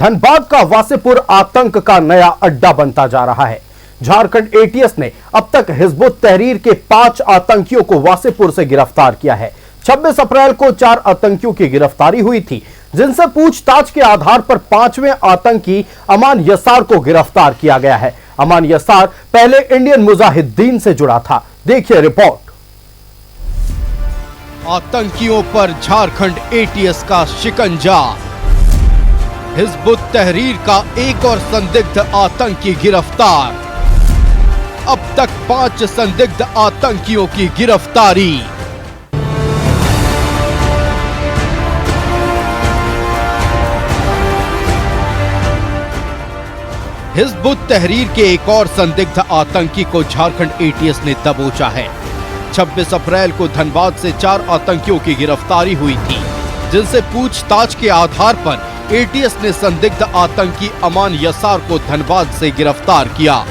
धनबाद का वासेपुर आतंक का नया अड्डा बनता जा रहा है। झारखंड एटीएस ने अब तक हिजबुत तहरीर के 5 आतंकियों को वासेपुर से गिरफ्तार किया है। 26 अप्रैल को 4 आतंकियों की गिरफ्तारी हुई थी, जिनसे पूछताछ के आधार पर 5वें आतंकी अमान यसार को गिरफ्तार किया गया है। अमान यसार पहले इंडियन मुजाहिदीन से जुड़ा था। देखिए रिपोर्ट। आतंकियों पर झारखंड एटीएस का शिकंजा। हिजबुत तहरीर का एक और संदिग्ध आतंकी गिरफ्तार। अब तक 5 संदिग्ध आतंकियों की गिरफ्तारी। हिजबुत तहरीर के एक और संदिग्ध आतंकी को झारखंड एटीएस ने दबोचा है। 26 अप्रैल को धनबाद से 4 आतंकियों की गिरफ्तारी हुई थी, जिनसे पूछताछ के आधार पर एटीएस ने संदिग्ध आतंकी अमान यसार को धनबाद से गिरफ्तार किया।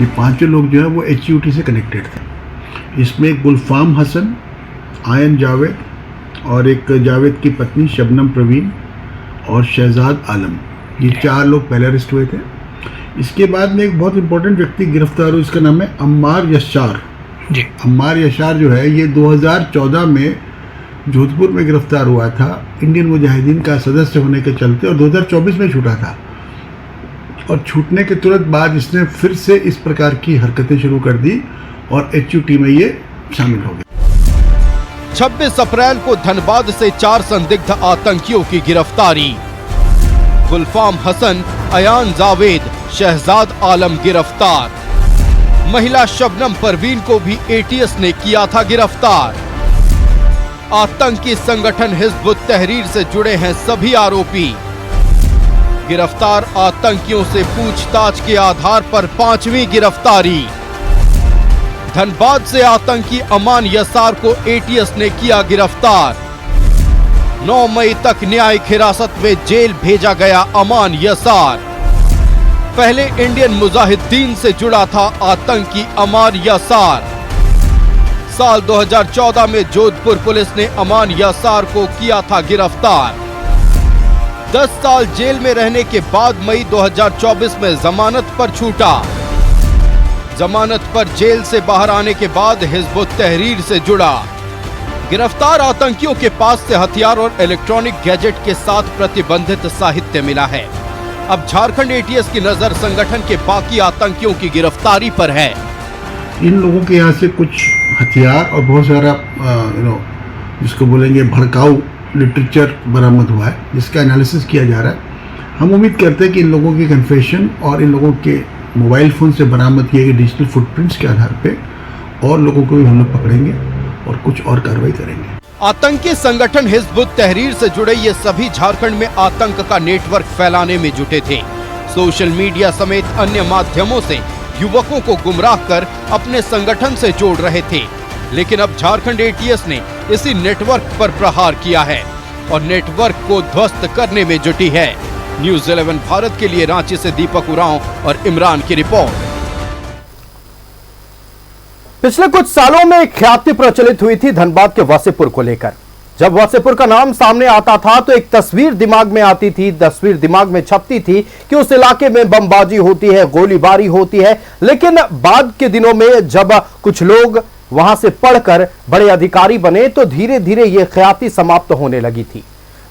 ये 5 लोग जो है वो HUT से कनेक्टेड थे। इसमें गुलफाम हसन, आयन जावेद और एक जावेद की पत्नी शबनम प्रवीण और शहजाद आलम, ये 4 लोग पहले अरेस्ट हुए थे। इसके बाद में एक बहुत इंपॉर्टेंट व्यक्ति गिरफ्तार हुआ, इसका नाम है अम्मार यशार जी। अम्मार यशार जो है ये 2014 में जोधपुर में गिरफ्तार हुआ था इंडियन मुजाहिदीन का सदस्य होने के चलते, और 2024 में छूटा था। और छूटने के तुरंत बाद इसने फिर से इस प्रकार की हरकतें शुरू कर दी और HUT में ये शामिल हो गए। 26 अप्रैल को धनबाद से 4 संदिग्ध आतंकियों की गिरफ्तारी। गुलफाम हसन, अयान जावेद, शहजाद आलम गिरफ्तार। महिला शबनम परवीन को भी एटीएस ने किया था गिरफ्तार। आतंकी संगठन हिजबुत तहरीर से जुड़े हैं सभी आरोपी। गिरफ्तार आतंकियों से पूछताछ के आधार पर 5वीं गिरफ्तारी। धनबाद से आतंकी अमान यसार को एटीएस ने किया गिरफ्तार। 9 मई तक न्यायिक हिरासत में जेल भेजा गया अमान यसार। पहले इंडियन मुजाहिदीन से जुड़ा था आतंकी अमान यसार। साल 2014 में जोधपुर पुलिस ने अमान यसार को किया था गिरफ्तार। 10 साल जेल में रहने के बाद मई 2024 में जमानत पर छूटा। जमानत पर जेल से बाहर आने के बाद हिजबुत तहरीर से जुड़ा। गिरफ्तार आतंकियों के पास से हथियार और इलेक्ट्रॉनिक गैजेट के साथ प्रतिबंधित साहित्य मिला है। अब झारखंड एटीएस की नजर संगठन के बाकी आतंकियों की गिरफ्तारी पर है। इन लोगों के यहाँ से कुछ हथियार और बहुत सारा जिसको बोलेंगे भड़काऊ लिटरेचर बरामद हुआ है, जिसका एनालिसिस किया जा रहा है। हम उम्मीद करते हैं कि इन लोगों की कन्फेशन और इन लोगों के मोबाइल फोन से बरामद किए गए डिजिटल फुटप्रिंट्स के आधार पे और लोगों को भी हम लोग पकड़ेंगे और कुछ और कार्रवाई करेंगे। आतंकी संगठन हिजबुत तहरीर से जुड़े ये सभी झारखंड में आतंक का नेटवर्क फैलाने में जुटे थे। सोशल मीडिया समेत अन्य माध्यमों से युवकों को गुमराह कर अपने संगठन से जोड़ रहे थे। लेकिन अब झारखंड एटीएस ने इसी नेटवर्क पर प्रहार किया है और नेटवर्क को ध्वस्त करने में जुटी है। न्यूज़ 11 भारत के लिए रांची से दीपक उरांव और इमरान की रिपोर्ट। पिछले कुछ सालों में एक ख्याति प्रचलित हुई थी धनबाद के वासेपुर को लेकर। जब वासेपुर का नाम सामने आता था तो एक तस्वीर दिमाग में आती थी, तस्वीर दिमाग में छपती थी कि उस इलाके में बमबाजी होती है, गोलीबारी होती है। लेकिन बाद के दिनों में जब कुछ लोग वहां से पढ़कर बड़े अधिकारी बने तो धीरे धीरे यह ख्याति समाप्त होने लगी थी।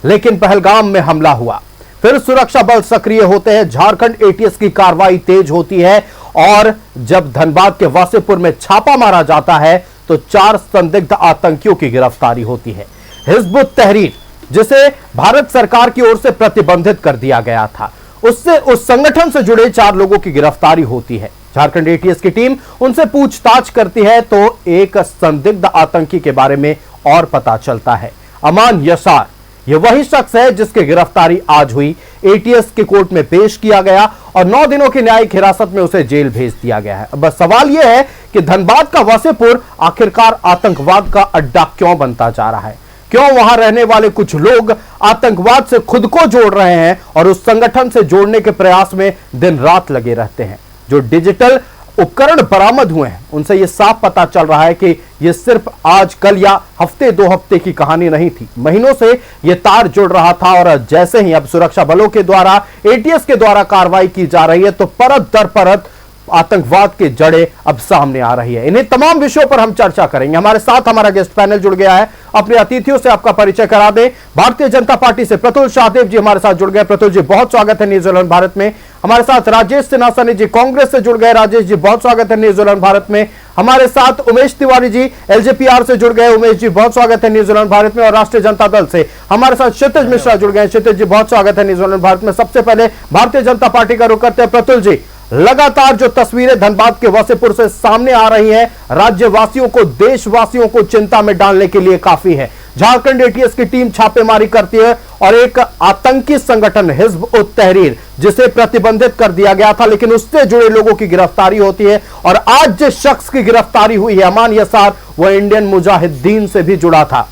लेकिन पहलगाम में हमला हुआ, फिर सुरक्षा बल सक्रिय होते हैं, झारखंड एटीएस की कार्रवाई तेज होती है और जब धनबाद के वासेपुर में छापा मारा जाता है तो 4 संदिग्ध आतंकियों की गिरफ्तारी होती है। हिजबुत तहरीर, जिसे भारत सरकार की ओर से प्रतिबंधित कर दिया गया था, उससे उस संगठन से जुड़े 4 लोगों की गिरफ्तारी होती है। झारखंड एटीएस की टीम उनसे पूछताछ करती है तो एक संदिग्ध आतंकी के बारे में और पता चलता है। अमान यसार यह वही शख्स है जिसकी गिरफ्तारी आज हुई। एटीएस के कोर्ट में पेश किया गया और 9 दिनों की न्यायिक हिरासत में उसे जेल भेज दिया गया है। अब सवाल यह है कि धनबाद का वासेपुर आखिरकार आतंकवाद का अड्डा क्यों बनता जा रहा है? क्यों वहां रहने वाले कुछ लोग आतंकवाद से खुद को जोड़ रहे हैं और उस संगठन से जोड़ने के प्रयास में दिन रात लगे रहते हैं? जो डिजिटल उपकरण बरामद हुए हैं उनसे यह साफ पता चल रहा है कि यह सिर्फ आज कल या हफ्ते 2 हफ्ते की कहानी नहीं थी। महीनों से यह तार जुड़ रहा था और जैसे ही अब सुरक्षा बलों के द्वारा एटीएस के द्वारा कार्रवाई की जा रही है तो परत दर परत आतंकवाद की जड़ें अब सामने आ रही है। इन्हीं तमाम विषयों पर हम चर्चा करेंगे। हमारे साथ हमारा गेस्ट पैनल जुड़ गया है। अपने अतिथियों से आपका परिचय करा दें। भारतीय जनता पार्टी से प्रतुल शाहदेव जी हमारे साथ जुड़ गए। प्रतुल जी, बहुत स्वागत है न्यूजीलैंड भारत में। हमारे साथ राजेश सिन्हा जी कांग्रेस से जुड़ गए। राजेश जी, बहुत स्वागत है न्यूजीलैंड भारत में। हमारे साथ उमेश तिवारी जी एलजेपीआर से जुड़ गए। उमेश जी, बहुत स्वागत है न्यूजीलैंड भारत में। और राष्ट्रीय जनता दल से हमारे साथ क्षितिज मिश्रा जुड़ गए। क्षितिज जी, बहुत स्वागत है न्यूजीलैंड भारत में। सबसे पहले भारतीय जनता पार्टी का रुख करते हैं। प्रतुल जी, लगातार जो तस्वीरें धनबाद के वसेपुर से सामने आ रही हैं, राज्यवासियों को, देशवासियों को चिंता में डालने के लिए काफी है। झारखंड एटीएस की टीम छापेमारी करती है और एक आतंकी संगठन हिजब उत तहरीर, जिसे प्रतिबंधित कर दिया गया था, लेकिन उससे जुड़े लोगों की गिरफ्तारी होती है। और आज जिस शख्स की गिरफ्तारी हुई है, अमान यसार, वह इंडियन मुजाहिदीन से भी जुड़ा था।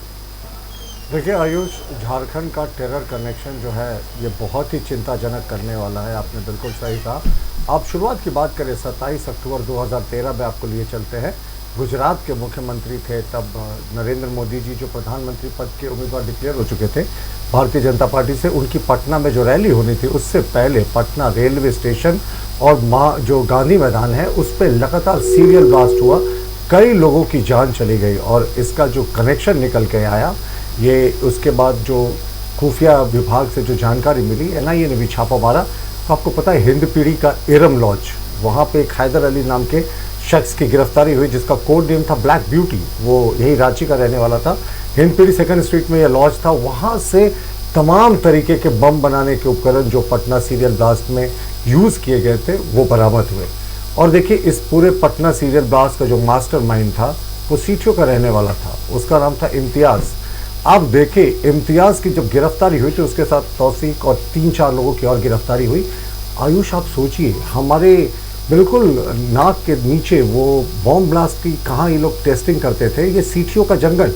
देखिए आयुष, झारखंड का टेरर कनेक्शन जो है ये बहुत ही चिंताजनक करने वाला है। आपने बिल्कुल सही कहा। आप शुरुआत की बात करें 27 अक्टूबर 2013 में आपको लिए चलते हैं। गुजरात के मुख्यमंत्री थे तब नरेंद्र मोदी जी, जो प्रधानमंत्री पद के उम्मीदवार डिक्लेयर हो चुके थे भारतीय जनता पार्टी से। उनकी पटना में जो रैली होनी थी उससे पहले पटना रेलवे स्टेशन और जो गांधी मैदान है उस पर लगातार सीरियल ब्लास्ट हुआ। कई लोगों की जान चली गई और इसका जो कनेक्शन निकल के आया, ये उसके बाद जो खुफिया विभाग से जो जानकारी मिली, एनआईए ने भी छापा मारा। तो आपको पता है हिंदपीढ़ी का एरम लॉज, वहाँ पे एक हैदर अली नाम के शख्स की गिरफ्तारी हुई जिसका कोड नेम था ब्लैक ब्यूटी। वो यही रांची का रहने वाला था। हिंदपीढ़ी 2nd स्ट्रीट में यह लॉज था। वहाँ से तमाम तरीके के बम बनाने के उपकरण जो पटना सीरियल ब्लास्ट में यूज़ किए गए थे वो बरामद हुए। और देखिए, इस पूरे पटना सीरियल ब्लास्ट का जो मास्टरमाइंड था वो सीटियों का रहने वाला था। उसका नाम था इम्तियाज़। आप देखें, इम्तियाज़ की जब गिरफ्तारी हुई तो उसके साथ तौसीक और 3-4 लोगों की और गिरफ्तारी हुई। आयुष, आप सोचिए, हमारे बिल्कुल नाक के नीचे वो बॉम्ब ब्लास्ट की कहाँ ये लोग टेस्टिंग करते थे। ये सीटियों का जंगल,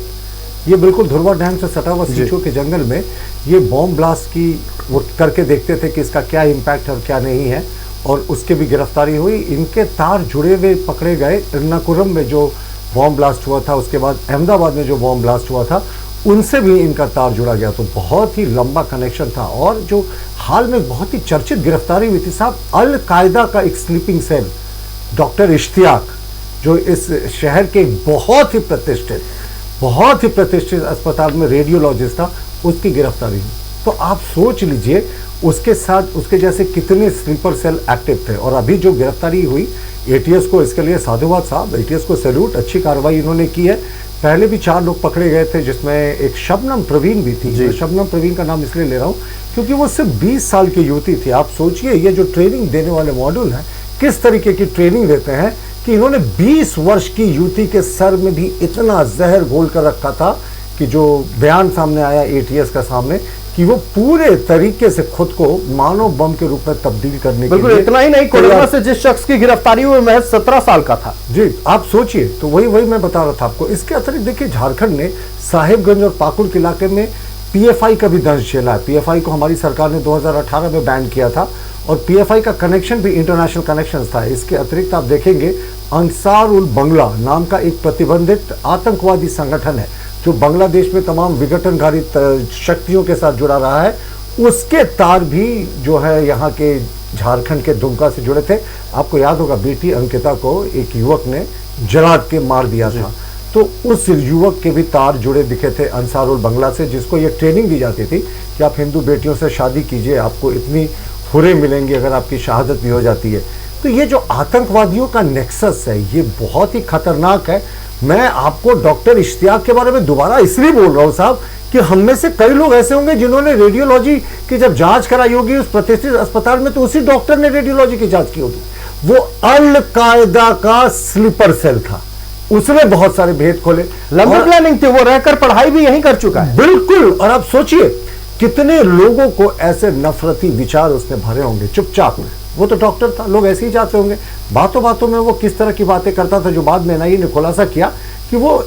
ये बिल्कुल धुरवा डैम से सटा हुआ सीटियों के जंगल में ये बॉम्ब ब्लास्ट की वो करके देखते थे कि इसका क्या इम्पैक्ट है और क्या नहीं है। और उसके भी गिरफ्तारी हुई। इनके तार जुड़े हुए पकड़े गए। एर्नाकुलम में जो बॉम्ब ब्लास्ट हुआ था, उसके बाद अहमदाबाद में जो बॉम्ब ब्लास्ट हुआ था, उनसे भी इनका तार जुड़ा गया। तो बहुत ही लंबा कनेक्शन था। और जो हाल में बहुत ही चर्चित गिरफ्तारी हुई थी साहब, अल कायदा का एक स्लीपिंग सेल, डॉक्टर इश्तियाक, जो इस शहर के बहुत ही प्रतिष्ठित अस्पताल में रेडियोलॉजिस्ट था, उसकी गिरफ्तारी हुई। तो आप सोच लीजिए उसके साथ उसके जैसे कितने स्लीपर सेल एक्टिव थे। और अभी जो गिरफ्तारी हुई, एटीएस को इसके लिए साधुवाद साहब, एटीएस को सैल्यूट, अच्छी कार्रवाई इन्होंने की है। पहले भी 4 लोग पकड़े गए थे जिसमें एक शबनम प्रवीण भी थी। मैं शबनम प्रवीण का नाम इसलिए ले रहा हूँ क्योंकि वो सिर्फ 20 साल की युवती थी। आप सोचिए, ये जो ट्रेनिंग देने वाले मॉड्यूल हैं किस तरीके की ट्रेनिंग देते हैं कि इन्होंने 20 वर्ष की युवती के सर में भी इतना जहर घोल कर रखा था कि जो बयान सामने आया एटीएस का सामने, कि वो पूरे तरीके से खुद को मानव बम के रूप में तब्दील करने के लिए। इतना ही नहीं, कोडरमा से जिस शख्स की गिरफ्तारी हुई महज 17 साल का था। जी, आप सोचिए। तो वही मैं बता रहा था आपको। इसके अतिरिक्त देखिए, झारखंड ने साहिबगंज और पाकुड़ के इलाके में पीएफआई का भी दंश झेला है। पीएफआई को हमारी सरकार ने 2018 में बैन किया था और पीएफआई का कनेक्शन भी इंटरनेशनल कनेक्शन था। इसके अतिरिक्त आप देखेंगे अंसार उल बंगला नाम का एक प्रतिबंधित आतंकवादी संगठन है जो बांग्लादेश में तमाम विघटनकारी शक्तियों के साथ जुड़ा रहा है। उसके तार भी जो है यहाँ के झारखंड के दुमका से जुड़े थे। आपको याद होगा, बेटी अंकिता को एक युवक ने जला के मार दिया था। तो उस युवक के भी तार जुड़े दिखे थे अंसारुल बंगला से, जिसको ये ट्रेनिंग दी जाती थी कि आप हिंदू बेटियों से शादी कीजिए, आपको इतनी हुर्रे मिलेंगी अगर आपकी शहादत भी हो जाती है। तो ये जो आतंकवादियों का नेक्सस है ये बहुत ही खतरनाक है। मैं आपको डॉक्टर इश्तियाक के बारे में दोबारा इसलिए बोल रहा हूँ साहब कि हम में से कई लोग ऐसे होंगे जिन्होंने रेडियोलॉजी की जब जांच कराई होगी उस प्रतिष्ठित अस्पताल में, तो उसी डॉक्टर ने रेडियोलॉजी की जांच की होगी। वो अल कायदा का स्लीपर सेल था, उसने बहुत सारे भेद खोले। लंबी प्लानिंग थी, वो रहकर पढ़ाई भी यहीं कर चुका है। बिल्कुल। और आप सोचिए कितने लोगों को ऐसे नफरती विचार उसने भरे होंगे चुपचाप। वो तो डॉक्टर था, लोग ऐसे ही जाते होंगे। बातों बातों में वो किस तरह की बातें करता था, जो बाद में एनआईए ने खुलासा किया कि वो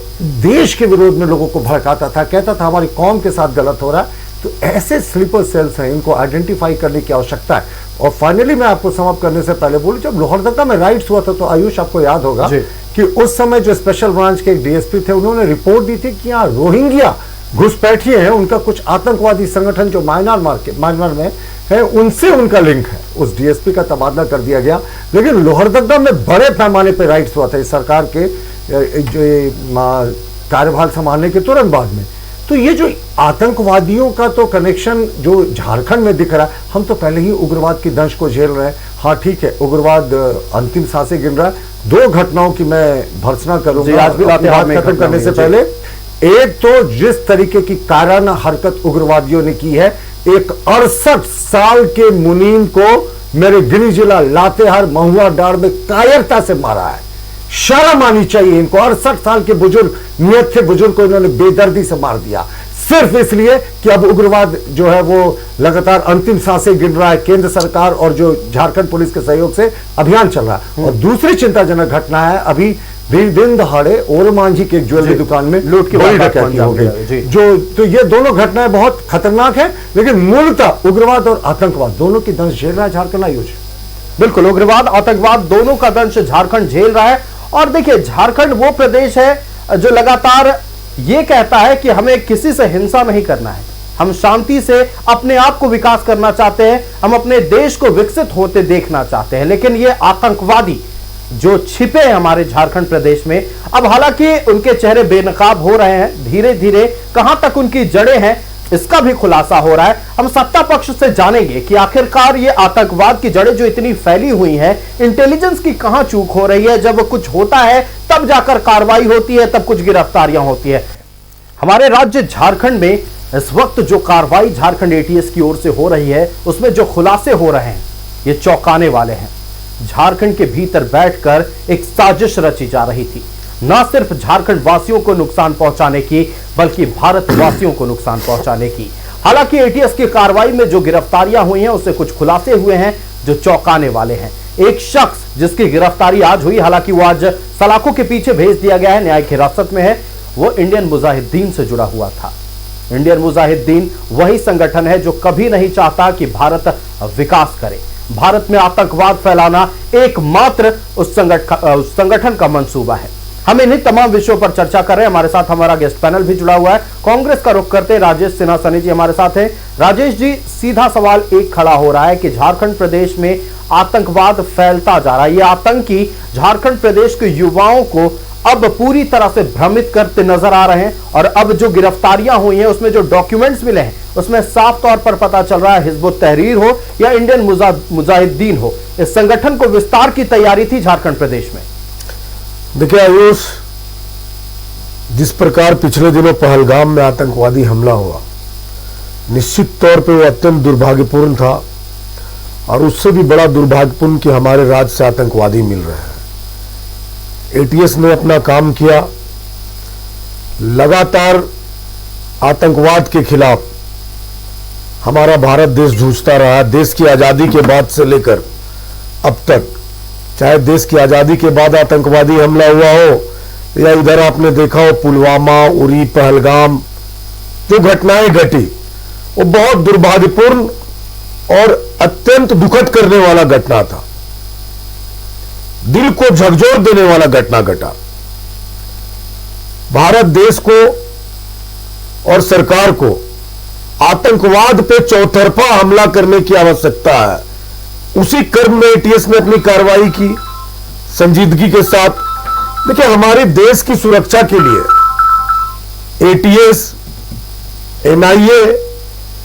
देश के विरोध में लोगों को भड़काता था, कहता था हमारी कौम के साथ गलत हो रहा है। तो ऐसे स्लीपर सेल्स हैं, इनको आइडेंटिफाई करने की आवश्यकता है। और फाइनली मैं आपको समाप्त करने से पहले बोलूं, जब लोहरदगा में राइट्स हुआ था तो आयुष आपको याद होगा कि उस समय जो स्पेशल ब्रांच के एक डीएसपी थे, उन्होंने रिपोर्ट दी थी कि यहाँ रोहिंग्या घुसपैठिए हैं, उनका कुछ आतंकवादी संगठन जो म्यांमार में है उनसे उनका लिंक है। उस डीएसपी का तबादला कर दिया गया, लेकिन लोहरदगा में बड़े पैमाने पर राइट्स हुआ था इस सरकार के जो कार्यभार संभालने के तुरंत बाद में। तो ये जो आतंकवादियों का तो कनेक्शन जो झारखंड में दिख रहा है, हम तो पहले ही उग्रवाद की दंश को झेल रहे हैं। हाँ ठीक है, उग्रवाद अंतिम सांसें गिन रहा है। दो घटनाओं की मैं भर्त्सना करूंगा आज भी बात खत्म करने से पहले। एक तो जिस तरीके की काराना हरकत उग्रवादियों ने की है, एक 68 साल के मुनीम को मेरे गृह जिला लातेहार महुआ डाड़ में कायरता से मारा है। शर्म आनी चाहिए इनको। 68 साल के बुजुर्ग, नियत थे बुजुर्ग को इन्होंने बेदर्दी से मार दिया, सिर्फ इसलिए कि अब उग्रवाद जो है वो लगातार अंतिम सांसें गिन रहा है। केंद्र सरकार और जो झारखंड पुलिस के सहयोग से अभियान चल रहा है। और दूसरी चिंताजनक घटना है, अभी दिन दहाड़े ओरमांझी के एक ज्वेलरी दुकान में लूट की बड़ी डकैती हो गई। जो तो ये दोनों घटनाएं बहुत खतरनाक है, लेकिन मूलतः उग्रवाद और आतंकवाद दोनों की दंश झेल रहा है झारखंड। आयुष बिल्कुल, उग्रवाद आतंकवाद दोनों का दंश झारखंड झेल रहा है। और देखिए, झारखंड वो प्रदेश है जो लगातार ये कहता है कि हमें किसी से हिंसा नहीं करना है, हम शांति से अपने आप को विकास करना चाहते हैं, हम अपने देश को विकसित होते देखना चाहते हैं। लेकिन ये आतंकवादी जो छिपे हैं हमारे झारखंड प्रदेश में, अब हालांकि उनके चेहरे बेनकाब हो रहे हैं, धीरे धीरे कहां तक उनकी जड़ें हैं इसका भी खुलासा हो रहा है। हम सत्ता पक्ष से जानेंगे कि आखिरकार ये आतंकवाद की जड़ें जो इतनी फैली हुई हैं, इंटेलिजेंस की कहां चूक हो रही है। जब कुछ होता है तब जाकर कार्रवाई होती है, तब कुछ गिरफ्तारियां होती है। हमारे राज्य झारखंड में इस वक्त जो कार्रवाई झारखंड एटीएस की ओर से हो रही है, उसमें जो खुलासे हो रहे हैं ये चौंकाने वाले हैं। झारखंड के भीतर बैठकर एक साजिश रची जा रही थी, न सिर्फ झारखंड वासियों को नुकसान पहुंचाने की, बल्कि भारतवासियों को नुकसान पहुंचाने की। हालांकि एटीएस की कार्रवाई में जो गिरफ्तारियां हुई हैं उससे कुछ खुलासे हुए हैं जो चौंकाने वाले हैं। एक शख्स जिसकी गिरफ्तारी आज हुई, हालांकि वो आज सलाखों के पीछे भेज दिया गया है, न्यायिक हिरासत में है, वो इंडियन मुजाहिदीन से जुड़ा हुआ था। इंडियन मुजाहिदीन वही संगठन है जो कभी नहीं चाहता कि भारत विकास करे। भारत में आतंकवाद फैलाना एकमात्र उस संगठन का मंसूबा है। हम इन्हीं तमाम विषयों पर चर्चा कर रहे हैं। हमारे साथ हमारा गेस्ट पैनल भी जुड़ा हुआ है। कांग्रेस का रुख करते हैं राजेश सिन्हा सनी जी हमारे साथ हैं। राजेश जी, सीधा सवाल एक खड़ा हो रहा है कि झारखंड प्रदेश में आतंकवाद फैलता जा रहा है। ये आतंकी झारखंड प्रदेश के युवाओं को अब पूरी तरह से भ्रमित करते नजर आ रहे हैं। और अब जो गिरफ्तारियां हुई हैं उसमें जो डॉक्यूमेंट्स मिले हैं उसमें साफ तौर पर पता चल रहा है हिजबुत तहरीर हो या इंडियन मुजाहिदीन हो, इस संगठन को विस्तार की तैयारी थी झारखंड प्रदेश में। देखिए आयुष, जिस प्रकार पिछले दिनों पहलगाम में आतंकवादी हमला हुआ, निश्चित तौर पे वो अत्यंत दुर्भाग्यपूर्ण था। और उससे भी बड़ा दुर्भाग्यपूर्ण कि हमारे राज्य से आतंकवादी मिल रहे हैं। एटीएस ने अपना काम किया, लगातार आतंकवाद के खिलाफ हमारा भारत देश जूझता रहा। देश की आजादी के बाद से लेकर अब तक, चाहे देश की आजादी के बाद आतंकवादी हमला हुआ हो या इधर आपने देखा हो पुलवामा, उरी, पहलगाम, जो घटनाएं घटी वो बहुत दुर्भाग्यपूर्ण और अत्यंत दुखद करने वाला घटना था। दिल को झकझोर देने वाला घटना घटा। भारत देश को और सरकार को आतंकवाद पे चौतरफा हमला करने की आवश्यकता है। उसी क्रम में एटीएस ने अपनी कार्रवाई की संजीदगी के साथ। देखिए, हमारे देश की सुरक्षा के लिए एटीएस, एनआईए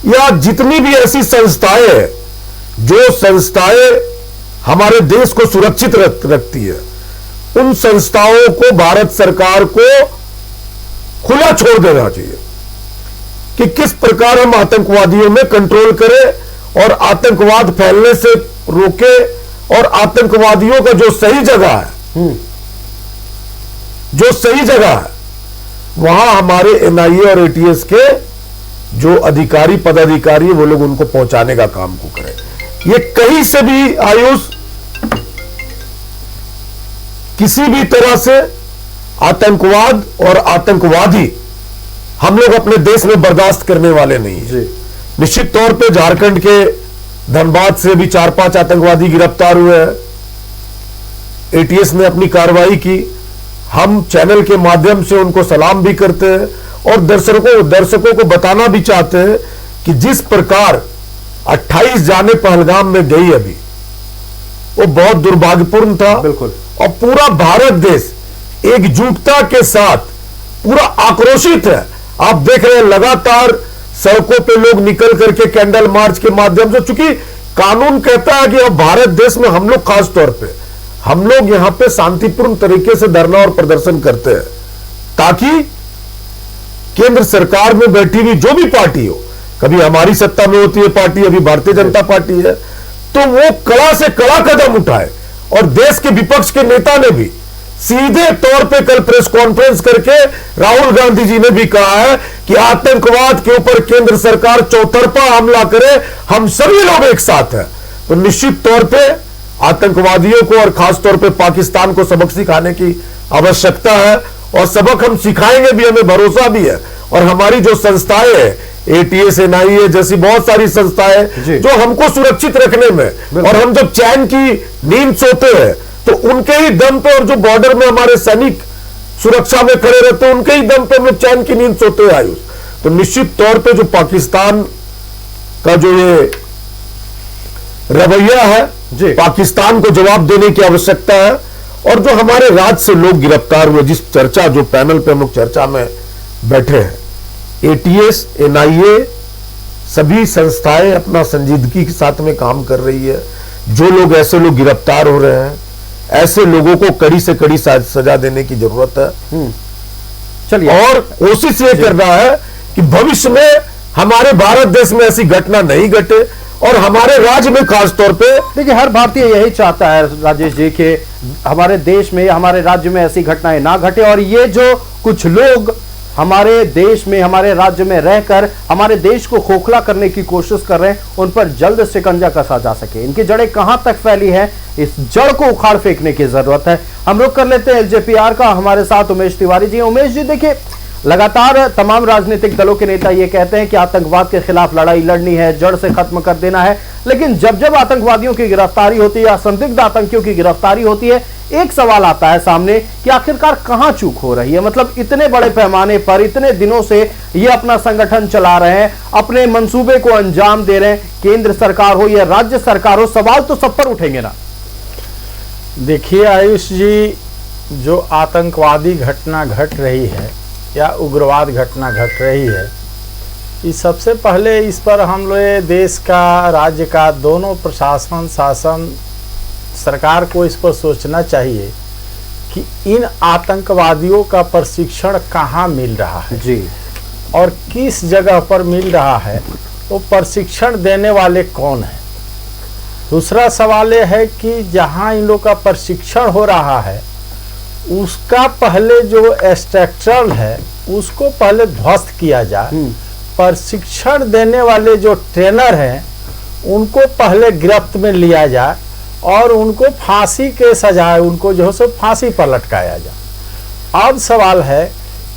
या जितनी भी ऐसी संस्थाएं हैं जो संस्थाएं हमारे देश को सुरक्षित रखती है, उन संस्थाओं को भारत सरकार को खुला छोड़ देना चाहिए कि किस प्रकार हम आतंकवादियों में कंट्रोल करें और आतंकवाद फैलने से रोके। और आतंकवादियों का जो सही जगह है, जो सही जगह है, वहां हमारे एनआईए और एटीएस के जो अधिकारी पदाधिकारी वो लोग उनको पहुंचाने का काम को करें। ये कहीं से भी आयुष, किसी भी तरह से आतंकवाद और आतंकवादी हम लोग अपने देश में बर्दाश्त करने वाले नहीं हैं। निश्चित तौर पे झारखंड के धनबाद से भी 4-5 आतंकवादी गिरफ्तार हुए हैं। एटीएस ने अपनी कार्रवाई की। हम चैनल के माध्यम से उनको सलाम भी करते हैं और दर्शकों को बताना भी चाहते हैं कि जिस प्रकार 28 जाने पहलगाम में गई अभी, वो बहुत दुर्भाग्यपूर्ण था। बिल्कुल। और पूरा भारत देश एकजुटता के साथ पूरा आक्रोशित है। आप देख रहे हैं लगातार सड़कों पे लोग निकल करके कैंडल मार्च के माध्यम से, चूंकि कानून कहता है कि अब भारत देश में हम लोग खास तौर पे हम लोग यहां पे शांतिपूर्ण तरीके से धरना और प्रदर्शन करते हैं, ताकि केंद्र सरकार में बैठी हुई जो भी पार्टी हो, कभी हमारी सत्ता में होती है पार्टी, अभी भारतीय जनता पार्टी है, तो वो कड़ा से कड़ा कदम उठाए। और देश के विपक्ष के नेता ने भी सीधे तौर पे कल प्रेस कॉन्फ्रेंस करके राहुल गांधी जी ने भी कहा है कि आतंकवाद के ऊपर केंद्र सरकार चौतरफा हमला करे, हम सभी लोग एक साथ हैं। तो निश्चित तौर पे आतंकवादियों को और खास तौर पे पाकिस्तान को सबक सिखाने की आवश्यकता है, और सबक हम सिखाएंगे भी, हमें भरोसा भी है। और हमारी जो संस्थाएं हैं, एटीएस, एनआईए जैसी बहुत सारी संस्थाएं जो हमको सुरक्षित रखने में, और हम जब चैन की नींद सोते हैं तो उनके ही दम पे, और जो बॉर्डर में हमारे सैनिक सुरक्षा में खड़े रहते हैं उनके ही दम पे हम लोग चैन की नींद सोते हैं आयुष। तो निश्चित तौर पे जो पाकिस्तान का जो ये रवैया है, पाकिस्तान को जवाब देने की आवश्यकता है। और जो हमारे राज्य से लोग गिरफ्तार हुए, जिस चर्चा, जो पैनल पे हम लोग चर्चा में बैठे हैं, एटीएस, एनआईए सभी संस्थाएं अपना संजीदगी के साथ में काम कर रही है। जो लोग, ऐसे लोग गिरफ्तार हो रहे हैं, ऐसे लोगों को कड़ी से कड़ी सजा देने की जरूरत है। चलिए, और कोशिश ये करना है कि भविष्य में हमारे भारत देश में ऐसी घटना नहीं घटे, और हमारे राज्य में खास तौर पे। देखिए, हर भारतीय यही चाहता है राजेश जी कि हमारे देश में, हमारे राज्य में ऐसी घटनाएं ना घटे, और ये जो कुछ लोग हमारे देश में, हमारे राज्य में रहकर हमारे देश को खोखला करने की कोशिश कर रहे हैं, उन पर जल्द शिकंजा कसा जा सके। इनकी जड़ें कहां तक फैली है, इस जड़ को उखाड़ फेंकने की जरूरत है। हम रुक कर लेते हैं एलजेपीआर का। हमारे साथ उमेश तिवारी जी। उमेश जी, देखिए, लगातार तमाम राजनीतिक दलों के नेता ये कहते हैं कि आतंकवाद के खिलाफ लड़ाई लड़नी है, जड़ से खत्म कर देना है, लेकिन जब जब आतंकवादियों की गिरफ्तारी होती है या संदिग्ध आतंकियों की गिरफ्तारी होती है, एक सवाल आता है सामने कि आखिरकार कहां चूक हो रही है। मतलब इतने बड़े पैमाने पर इतने दिनों से ये अपना संगठन चला रहे हैं, अपने मंसूबे को अंजाम दे रहे हैं, केंद्र सरकार हो या राज्य सरकार हो, सवाल तो सब पर उठेंगे ना। देखिए आयुष जी, जो आतंकवादी घटना घट रही है या उग्रवाद घटना घट रही है, इस सबसे पहले इस पर हम लोग देश का, राज्य का, दोनों प्रशासन, शासन, सरकार को इस पर सोचना चाहिए कि इन आतंकवादियों का प्रशिक्षण कहाँ मिल रहा है जी, और किस जगह पर मिल रहा है, वो प्रशिक्षण देने वाले कौन हैं। दूसरा सवाल ये है कि जहाँ इन लोग का प्रशिक्षण हो रहा है, उसका पहले जो स्ट्रक्चर है उसको पहले ध्वस्त किया जाए। प्रशिक्षण देने वाले जो ट्रेनर हैं उनको पहले गिरफ्त में लिया जाए और उनको फांसी के सजाए, उनको जो है सो फांसी पर लटकाया जाए। अब सवाल है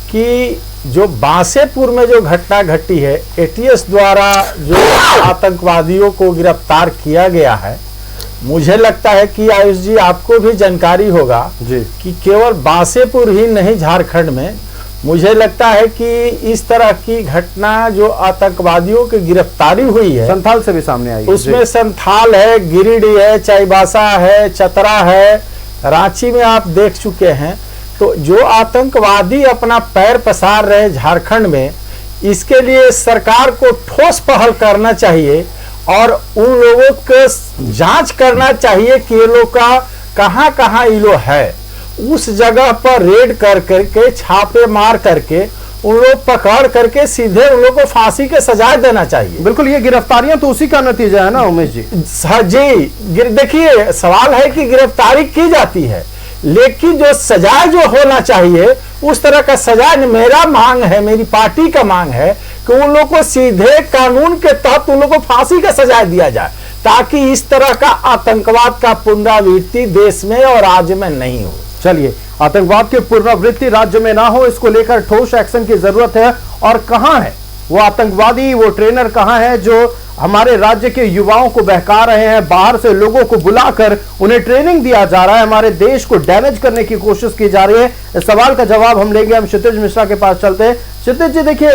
कि जो बांसेपुर में जो घटना घटी है, एटीएस द्वारा जो आतंकवादियों को गिरफ्तार किया गया है, मुझे लगता है कि आयुष जी आपको भी जानकारी होगा जी कि केवल बांसेपुर ही नहीं, झारखंड में मुझे लगता है कि इस तरह की घटना जो आतंकवादियों की गिरफ्तारी हुई है, संथाल से भी सामने आई, उसमें संथाल है, गिरिडीह है, चाईबासा है, चतरा है, रांची में आप देख चुके हैं। तो जो आतंकवादी अपना पैर पसार रहे झारखंड में, इसके लिए सरकार को ठोस पहल करना चाहिए और उन लोगों को जांच करना चाहिए कि ये लोग का कहां कहां ये लोग है, उस जगह पर रेड कर करके, छापे मार करके उन लोग पकड़ करके सीधे उन लोग को फांसी के सजा देना चाहिए। बिल्कुल, ये गिरफ्तारियां तो उसी का नतीजा है ना उमेश जी। जी, देखिए सवाल है कि गिरफ्तारी की जाती है, लेकिन जो सजा जो होना चाहिए उस तरह का सजा मेरा मांग है, मेरी पार्टी का मांग है कि उन लोग को सीधे कानून के तहत उन लोग को फांसी का सजा दिया जाए, ताकि इस तरह का आतंकवाद का पुनरावृत्ति देश में और राज्य में नहीं हो। चलिए, आतंकवाद की पुनरावृत्ति राज्य में ना हो, इसको लेकर ठोस एक्शन की जरूरत है। और कहां है वो आतंकवादी, वो ट्रेनर कहां है जो हमारे राज्य के युवाओं को बहका रहे हैं, बाहर से लोगों को बुलाकर उन्हें ट्रेनिंग दिया जा रहा है, हमारे देश को डैमेज करने की कोशिश की जा रही है। इस सवाल का जवाब हम लेंगे। हम क्षितिज मिश्रा के पास चलते हैं। क्षितिज जी, देखिए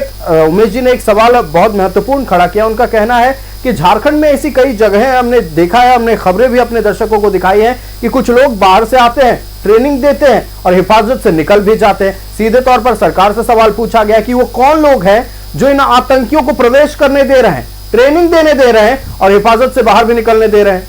उमेश जी ने एक सवाल बहुत महत्वपूर्ण खड़ा किया। उनका कहना है कि झारखंड में ऐसी कई जगहें हमने देखा है, हमने खबरें भी अपने दर्शकों को दिखाई है कि कुछ लोग बाहर से आते हैं, ट्रेनिंग देते हैं और हिफाजत से निकल भी जाते हैं। सीधे तौर पर सरकार से सवाल पूछा गया कि वो कौन लोग हैं जो इन आतंकियों को प्रवेश करने दे रहे हैं, ट्रेनिंग देने दे रहे हैं और हिफाजत से बाहर भी निकलने दे रहे हैं।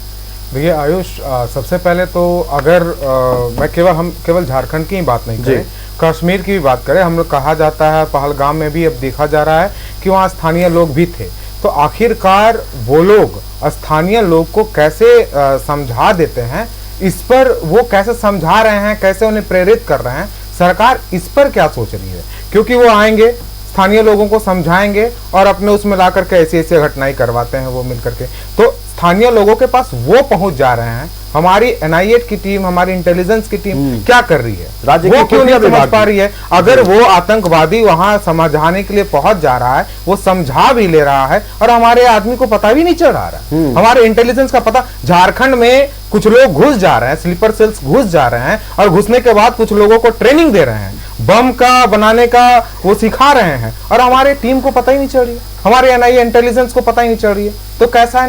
देखिए आयुष, सबसे पहले तो अगर हम केवल झारखंड की ही बात नहीं करें, कश्मीर की भी बात करें। हम लोग कहा जाता है पहलगाम में भी अब देखा जा रहा है कि वहाँ स्थानीय लोग भी थे, तो आखिरकार वो लोग स्थानीय लोग को कैसे समझा देते हैं, इस पर वो कैसे समझा रहे हैं, कैसे उन्हें प्रेरित कर रहे हैं, सरकार इस पर क्या सोच रही है? क्योंकि वो आएंगे, स्थानीय लोगों को समझाएंगे और अपने उसमें ला करके ऐसी ऐसी घटनाएं करवाते हैं वो मिलकर के, तो स्थानीय लोगों के पास वो पहुंच जा रहे हैं। हमारी एनआईए की टीम, हमारी इंटेलिजेंस की टीम क्या कर रही है, वो क्यों नहीं समझ पा रही है? अगर वो आतंकवादी वहां समझाने के लिए पहुंच जा रहा है, वो समझा भी ले रहा है और हमारे आदमी को पता भी नहीं चल रहा है, हमारे इंटेलिजेंस का पता। झारखंड में कुछ लोग घुस जा रहे हैं, स्लीपर सेल्स घुस जा रहे हैं और घुसने के बाद कुछ लोगों को ट्रेनिंग दे रहे हैं, बम का बनाने का वो सिखा रहे हैं और हमारे टीम को पता ही नहीं चल रही है, हमारे एनआईए इंटेलिजेंस को पता ही नहीं चल रही है। तो कैसा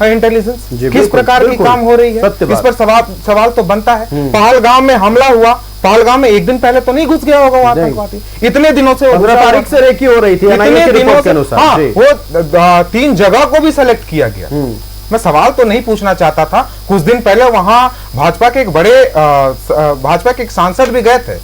इंटेलिजेंस, किस प्रकार की काम हो रही है, इस पर सवाल तो बनता है। पहलगाम में हमला हुआ, पहलगाम में एक दिन पहले तो नहीं घुस गया होगा वो आतंकवादी, इतने दिनों से 15 तारीख से रेकी हो रही थी, इतने दिनों से। हाँ, वो 3 जगह को भी सेलेक्ट किया गया। मैं सवाल तो नहीं पूछना चाहता था, कुछ दिन पहले वहां भाजपा के एक सांसद भी गए थे,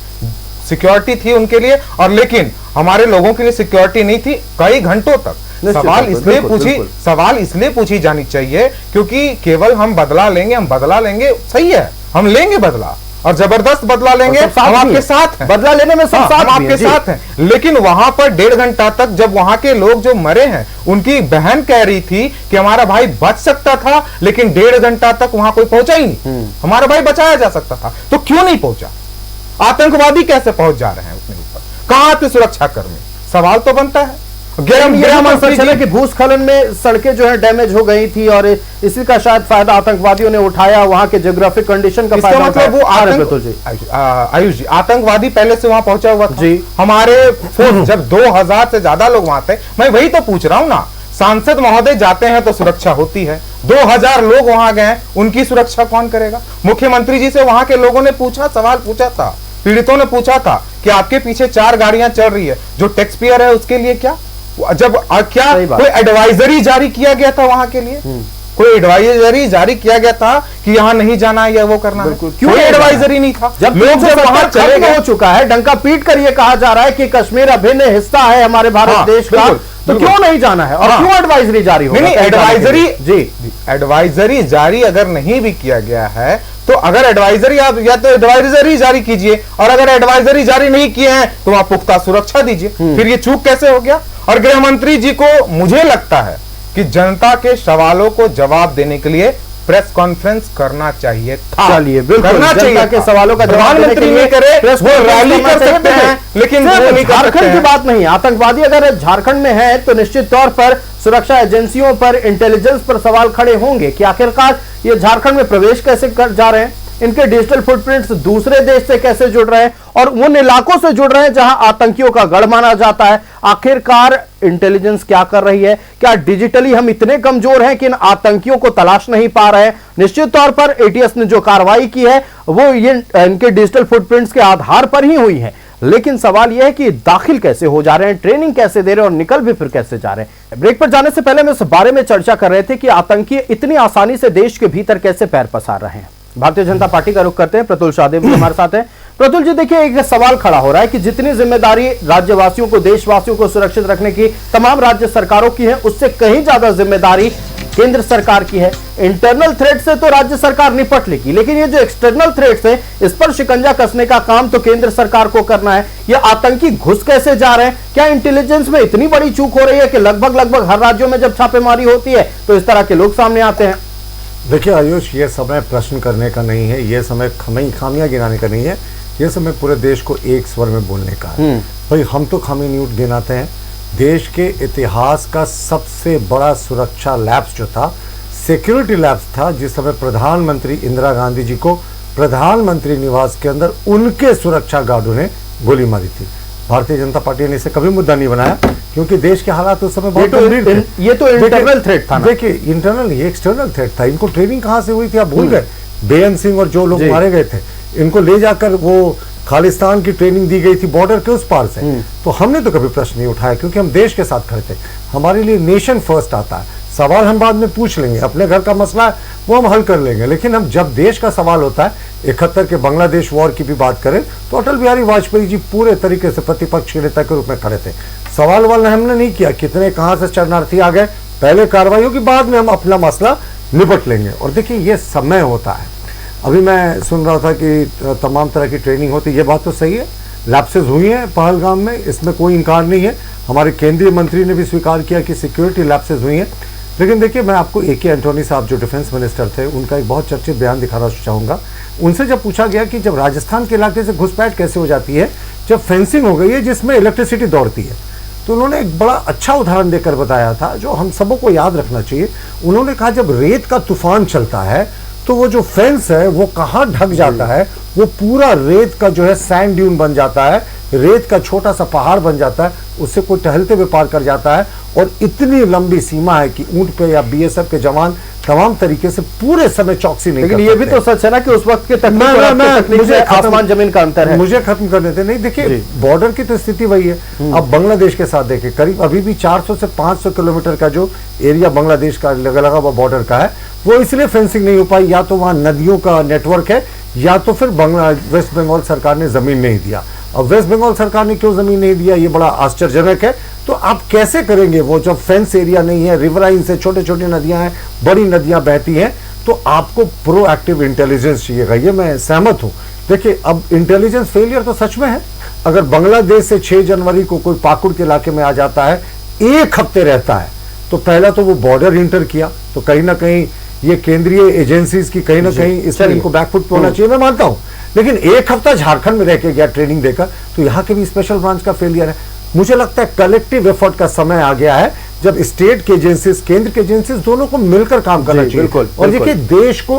सिक्योरिटी थी उनके लिए, और लेकिन हमारे लोगों के लिए सिक्योरिटी नहीं थी कई घंटों तक। सवाल इसलिए पूछी जानी चाहिए क्योंकि केवल हम बदला लेंगे, सही है, हम लेंगे बदला और जबरदस्त बदला लेंगे, हम आपके साथ हैं, बदला लेने में सब साथ हम आपके साथ हैं। लेकिन वहां पर 1.5 घंटा तक जब वहां के लोग जो मरे हैं, उनकी बहन कह रही थी कि हमारा भाई बच सकता था, लेकिन 1.5 घंटा तक वहां कोई पहुंचा ही नहीं, हमारा भाई बचाया जा सकता था, तो क्यों नहीं पहुंचा? आतंकवादी कैसे पहुंच जा रहे हैं अपने ऊपर? कहां थे सुरक्षा कर्मी? सवाल तो बनता है। कि भूस्खलन में सड़कें जो है डैमेज हो गई थी और इसी का शायद फायदा आतंकवादियों ने उठाया, वहां के ज्योग्राफिक कंडीशन का फायदा। मतलब वो आयुष जी, आतंकवादी पहले से वहां पहुंचा हुआ था जी। हमारे जब 2000 से ज्यादा लोग वहां थे, मैं वही तो पूछ रहा हूं ना, सांसद महोदय जाते हैं तो सुरक्षा होती है, 2000 लोग वहां गए, उनकी सुरक्षा कौन करेगा? मुख्यमंत्री जी से वहां के लोगों ने सवाल पूछा था, पीड़ितों ने पूछा था कि आपके पीछे 4 गाड़ियां चल रही है, जो टैक्स पेयर है उसके लिए क्या? जब क्या कोई एडवाइजरी जारी किया गया था वहां के लिए? कोई एडवाइजरी जारी किया गया था कि यहाँ नहीं जाना है या वो करना है? क्यों एडवाइजरी नहीं था? जब लोग वहां चले गए हो चुका है, डंका पीट कर ये कहा जा रहा है कि कश्मीर अभिन्न हिस्सा है हमारे भारत देश का, तो क्यों नहीं जाना है और क्यों एडवाइजरी जारी हो? एडवाइजरी जारी अगर नहीं भी किया गया है, तो अगर एडवाइजरी या तो एडवाइजरी जारी कीजिए, और अगर एडवाइजरी जारी नहीं किए हैं तो आप पुख्ता सुरक्षा दीजिए। फिर ये चूक कैसे हो गया? और गृह मंत्री जी को मुझे लगता है कि जनता के सवालों को जवाब देने के लिए प्रेस कॉन्फ्रेंस करना चाहिए था। चलिए, बिल्कुल करना चाहिए के सवालों का प्रधानमंत्री नहीं करे, वो रैली कर सकते हैं, लेकिन झारखंड की बात नहीं। आतंकवादी अगर झारखंड में है तो निश्चित तौर पर सुरक्षा एजेंसियों पर, इंटेलिजेंस पर सवाल खड़े होंगे कि आखिरकार ये झारखंड में प्रवेश कैसे कर जा रहे हैं, इनके डिजिटल फुटप्रिंट्स दूसरे देश से कैसे जुड़ रहे हैं और उन इलाकों से जुड़ रहे हैं जहां आतंकियों का गढ़ माना जाता है। आखिरकार इंटेलिजेंस क्या कर रही है? क्या डिजिटली हम इतने कमजोर हैं कि इन आतंकियों को तलाश नहीं पा रहे हैं? निश्चित तौर पर एटीएस ने जो कार्रवाई की है वो ये इनके डिजिटल फुटप्रिंट्स के आधार पर ही हुई है, लेकिन सवाल यह है कि दाखिल कैसे हो जा रहे हैं, ट्रेनिंग कैसे दे रहे हैं और निकल भी फिर कैसे जा रहे हैं। ब्रेक पर जाने से पहले हम इस बारे में चर्चा कर रहे थे कि आतंकी इतनी आसानी से देश के भीतर कैसे पैर पसार रहे हैं। भारतीय जनता पार्टी का रुख करते हैं, प्रतुल शाहदेव भी हमारे साथ हैं। प्रतुल जी, देखिए एक सवाल खड़ा हो रहा है कि जितनी जिम्मेदारी राज्यवासियों को, देशवासियों को सुरक्षित रखने की तमाम राज्य सरकारों की है, उससे कहीं ज्यादा जिम्मेदारी केंद्र सरकार की है। इंटरनल थ्रेट से तो राज्य सरकार निपट लेगी, लेकिन ये जो एक्सटर्नल थ्रेट्स है, इस पर शिकंजा कसने का काम तो केंद्र सरकार को करना है। ये आतंकी घुस कैसे जा रहे हैं? क्या इंटेलिजेंस में इतनी बड़ी चूक हो रही है कि लगभग हर राज्यों में जब छापेमारी होती है तो इस तरह के लोग सामने आते हैं? देखिए आयुष, ये समय प्रश्न करने का नहीं है, ये समय खामियां गिनाने का नहीं है, ये समय पूरे देश को एक स्वर में बोलने का है। भाई हम तो खामी नहीं गिनाते हैं, देश के इतिहास का सबसे बड़ा सुरक्षा लैप्स जो था, सिक्योरिटी लैप्स था, जिस समय प्रधानमंत्री इंदिरा गांधी जी को प्रधानमंत्री निवास के अंदर उनके सुरक्षा गार्डों ने गोली मारी थी। भारतीय जनता पार्टी ने इसे कभी मुद्दा नहीं बनाया, क्योंकि देश के हालात उस समय बहुत गंभीर थे। ये तो इंटरनल थ्रेट था ना। देखिए, इंटरनल नहीं, एक्सटर्नल थ्रेट था। इनको ट्रेनिंग कहाँ से हुई थी आप भूल गए? बेअंत सिंह और जो लोग मारे गए थे, इनको ले जाकर वो खालिस्तान की ट्रेनिंग दी गई थी बॉर्डर के उस पार से। तो हमने तो कभी प्रश्न नहीं उठाया, क्योंकि हम देश के साथ खड़े थे। हमारे लिए नेशन फर्स्ट आता है। सवाल हम बाद में पूछ लेंगे, अपने घर का मसला है वो हम हल कर लेंगे, लेकिन हम जब देश का सवाल होता है, 71 के बांग्लादेश वॉर की भी बात करें तो अटल बिहारी वाजपेयी जी पूरे तरीके से प्रतिपक्ष के नेता के रूप में खड़े थे। सवाल हमने नहीं किया कितने कहां से शरणार्थी आ गए, पहले कार्रवाई होगी, बाद में हम अपना मसला निपट लेंगे। और देखिए, ये समय होता है। अभी मैं सुन रहा था कि तमाम तरह की ट्रेनिंग होती है, ये बात तो सही है, लैप्सेस हुई हैं पहलगाम में, इसमें कोई इनकार नहीं है। हमारे केंद्रीय मंत्री ने भी स्वीकार किया कि सिक्योरिटी लैप्सेस हुई हैं। लेकिन देखिए, मैं आपको A.K. एंटोनी साहब जो डिफेंस मिनिस्टर थे, उनका एक बहुत चर्चित बयान दिखाना चाहूँगा। उनसे जब पूछा गया कि जब राजस्थान के इलाके से घुसपैठ कैसे हो जाती है जब फेंसिंग हो गई है जिसमें इलेक्ट्रिसिटी दौड़ती है, तो उन्होंने एक बड़ा अच्छा उदाहरण देकर बताया था जो हम सबों को याद रखना चाहिए। उन्होंने कहा, जब रेत का तूफान चलता है तो वो जो फेंस है वो कहाँ ढक जाता है, वो पूरा रेत का जो है सैंड ड्यून बन जाता है, रेत का छोटा सा पहाड़ बन जाता है, उससे कोई टहलते हुए पार कर जाता है। और इतनी लंबी सीमा है कि ऊंट पे या BSF के जवान तमाम तरीके से पूरे समय चौकसी नहीं। लेकिन ये भी तो सच है ना कि उस वक्त के तकनीक में आसमान जमीन का अंतर है। मुझे खत्म करने थे। नहीं, देखिए, बॉर्डर की तो स्थिति वही है। अब बांग्लादेश के साथ देखें, करीब अभी भी 400 से 500 किलोमीटर का जो एरिया बांग्लादेश का लगा हुआ बॉर्डर का है, वो इसलिए फेंसिंग नहीं हो पाई, या तो वहां नदियों का नेटवर्क है, या तो फिर वेस्ट बंगाल सरकार ने जमीन नहीं दिया। अब वेस्ट बंगाल सरकार ने क्यों जमीन नहीं दिया, ये बड़ा आश्चर्यजनक है। तो आप कैसे करेंगे वो, जब फेंस एरिया नहीं है, रिवराइन से छोटे छोटे नदियां हैं, बड़ी नदियां बहती हैं, तो आपको प्रोएक्टिव इंटेलिजेंस चाहिएगा। ये मैं सहमत हूं। देखिए, अब इंटेलिजेंस फेलियर तो सच में है। अगर बांग्लादेश से 6 जनवरी को कोई पाकुड़ के इलाके में आ जाता है, 1 हफ्ते रहता है, तो पहला तो वो बॉर्डर इंटर किया, तो कहीं ना कहीं ये केंद्रीय एजेंसीज की कहीं ना कहीं इस पर इनको बैकफुट पे होना चाहिए, मैं मानता हूं। लेकिन 1 हफ्ता झारखंड में रह के गया ट्रेनिंग देकर, तो यहाँ के भी स्पेशल ब्रांच का फेलियर है। मुझे लगता है कलेक्टिव एफर्ट का समय आ गया है, जब स्टेट के एजेंसीज, केंद्र के एजेंसीज दोनों को मिलकर काम करना चाहिए। बिल्कुल, और देखिए, देश को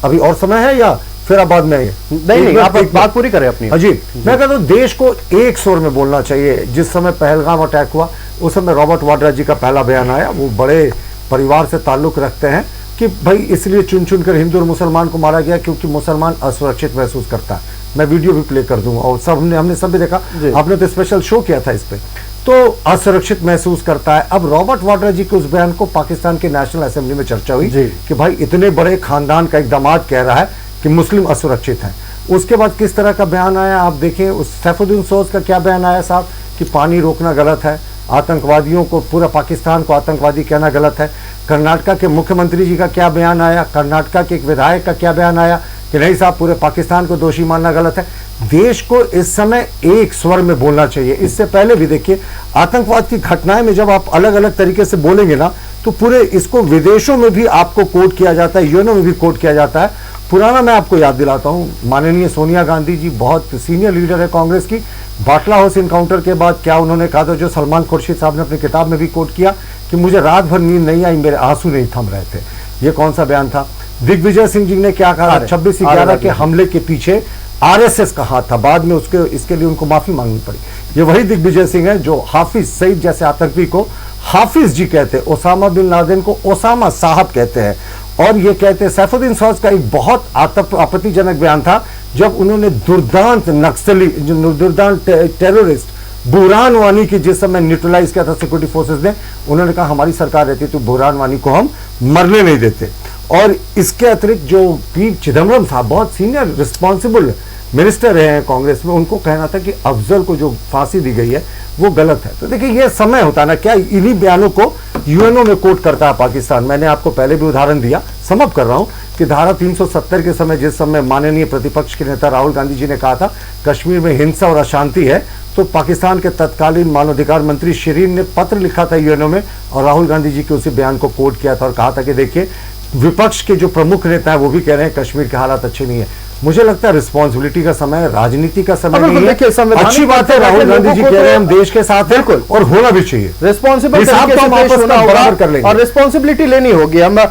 अभी और समय है या फिर अब बाद में? नहीं, आप बात पूरी करें अपनी। जी, मैं कहता हूँ देश को एक स्वर में बोलना चाहिए। जिस समय पहलगाम अटैक हुआ, उस समय रॉबर्ट वाड्रा जी का पहला बयान आया। वो बड़े परिवार से ताल्लुक रखते हैं कि भाई इसलिए चुन चुन कर हिंदू और मुसलमान को मारा गया क्योंकि मुसलमान असुरक्षित महसूस करता है। मैं वीडियो भी प्ले कर दूंगा, और सब हमने सब भी देखा, आपने तो स्पेशल शो किया था इस पे। तो असुरक्षित महसूस करता है। अब रॉबर्ट वाड्रा जी के उस बयान को पाकिस्तान के नेशनल असेंबली में चर्चा हुई कि भाई इतने बड़े खानदान का एक दामाद कह रहा है कि मुस्लिम असुरक्षित हैं। उसके बाद किस तरह का बयान आया आप देखें। उस सैफुद्दीन सोज का क्या बयान आया साहब, कि पानी रोकना गलत है, आतंकवादियों को, पूरा पाकिस्तान को आतंकवादी कहना गलत है। कर्नाटका के मुख्यमंत्री जी का क्या बयान आया, कर्नाटका के एक विधायक का क्या बयान आया कि नहीं साहब पूरे पाकिस्तान को दोषी मानना गलत है। देश को इस समय एक स्वर में बोलना चाहिए। इससे पहले भी देखिए, आतंकवाद की घटनाएं में जब आप अलग अलग तरीके से बोलेंगे ना, तो पूरे इसको विदेशों में भी आपको कोट किया जाता है, यूएनओ में भी कोट किया जाता है। पुराना मैं आपको याद दिलाता हूं, माननीय सोनिया गांधी जी बहुत सीनियर लीडर है कांग्रेस की। बाटला हाउस इनकाउंटर के बाद क्या उन्होंने कहा था, जो सलमान खुर्शीद साहब ने अपनी किताब में भी कोट किया, कि मुझे रात भर नींद नहीं आई, मेरे आंसू नहीं थम रहे थे। ये कौन सा बयान था? दिग्विजय सिंह जी ने क्या कहा, 26/11 के हमले के पीछे आरएसएस का हाथ था। बाद में इसके लिए उनको माफी मांगनी पड़ी। ये वही दिग्विजय सिंह है जो हाफिज सईद जैसे आतंकी को हाफिज जी कहते हैं, ओसामा बिन लादेन को ओसामा साहब कहते हैं। और ये कहते हैं, सैफुद्दीन सोज का एक बहुत आपत्तिजनक बयान था जब उन्होंने दुर्दांत नक्सली, दुर्दांत टेररिस्ट बुरहान वानी की जिस समय न्यूट्रलाइज किया था सिक्योरिटी फोर्सेस ने, उन्होंने कहा हमारी सरकार रहती तो बुरहान वानी को हम मरने नहीं देते। और इसके अतिरिक्त जो पी चिदम्बरम साहब बहुत सीनियर रिस्पॉन्सिबल मिनिस्टर रहे हैं कांग्रेस में, उनको कहना था कि अफजल को जो फांसी दी गई है वो गलत है। तो देखिए, ये समय होता है ना, क्या इन्हीं बयानों को यूएनओ में कोट करता है पाकिस्तान। मैंने आपको पहले भी उदाहरण दिया, समाप्त कर रहा हूं, कि धारा 370 के समय जिस समय माननीय प्रतिपक्ष के नेता राहुल गांधी जी ने कहा था कश्मीर में हिंसा और अशांति है, तो पाकिस्तान के तत्कालीन मानवाधिकार मंत्री शिरीन ने पत्र लिखा था यूएनओ में, और राहुल गांधी जी के उसी बयान को कोट किया था और कहा था कि देखिए, विपक्ष के जो प्रमुख नेता है वो भी कह रहे हैं कश्मीर के हालात अच्छे नहीं है। मुझे लगता है रिस्पॉन्सिबिलिटी का समय है, राजनीति का समय बिल्कुल, नहीं देखिए, है। संवैधानिक अच्छी बात है, तौर पे राहुल गांधी जी लोगों को कह रहे हैं तो- हम देश के साथ हैं, बिल्कुल। और होना भी चाहिए। रिस्पॉन्सिबल हिसाब तरीके तो से हम पेश आपस होना में होगा बराबर कर लेंगे। और रिस्पॉन्सिबिलिटी लेनी होगी। हम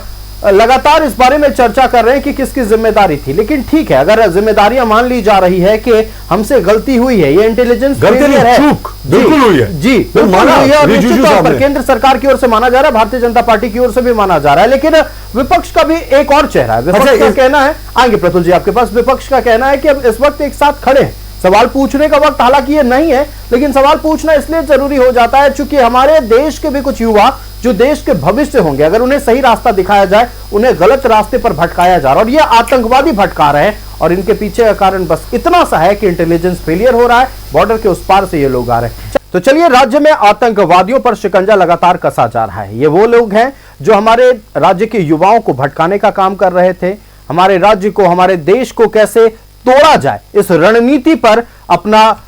लगातार इस बारे में चर्चा कर रहे हैं कि किसकी जिम्मेदारी थी, लेकिन ठीक है, अगर जिम्मेदारियां मान ली जा रही है कि हमसे गलती हुई है, ये इंटेलिजेंस गलती नहीं, फेलियर है, चूक बिल्कुल हुई है। जी वो बिल्कुल माना हुई है, और रिजिजू निश्चित तौर साहब पर ने। केंद्र सरकार की ओर से माना जा रहा है, भारतीय जनता पार्टी की ओर से भी माना जा रहा है, लेकिन विपक्ष का भी एक और चेहरा है। विपक्ष का कहना है, आएंगे प्रतुल जी आपके पास, विपक्ष का कहना है कि अब इस वक्त एक साथ खड़े हैं, सवाल पूछने का वक्त हालांकि ये नहीं है, लेकिन सवाल पूछना इसलिए जरूरी हो जाता है क्योंकि हमारे देश के भी कुछ युवा जो देश के भविष्य होंगे, अगर उन्हें सही रास्ता दिखाया जाए, उन्हें गलत रास्ते पर भटकाया जा रहा है, और ये आतंकवादी भटका रहे हैं, और इनके पीछे का कारण बस इतना सा है कि इंटेलिजेंस फेलियर हो रहा है, बॉर्डर के उस पार से ये लोग आ रहे हैं। तो चलिए, राज्य में आतंकवादियों पर शिकंजा लगातार कसा जा रहा है। ये वो लोग हैं जो हमारे राज्य के युवाओं को भटकाने का काम कर रहे थे, हमारे राज्य को, हमारे देश को कैसे तोड़ा जाए, इस रणनीति पर अपना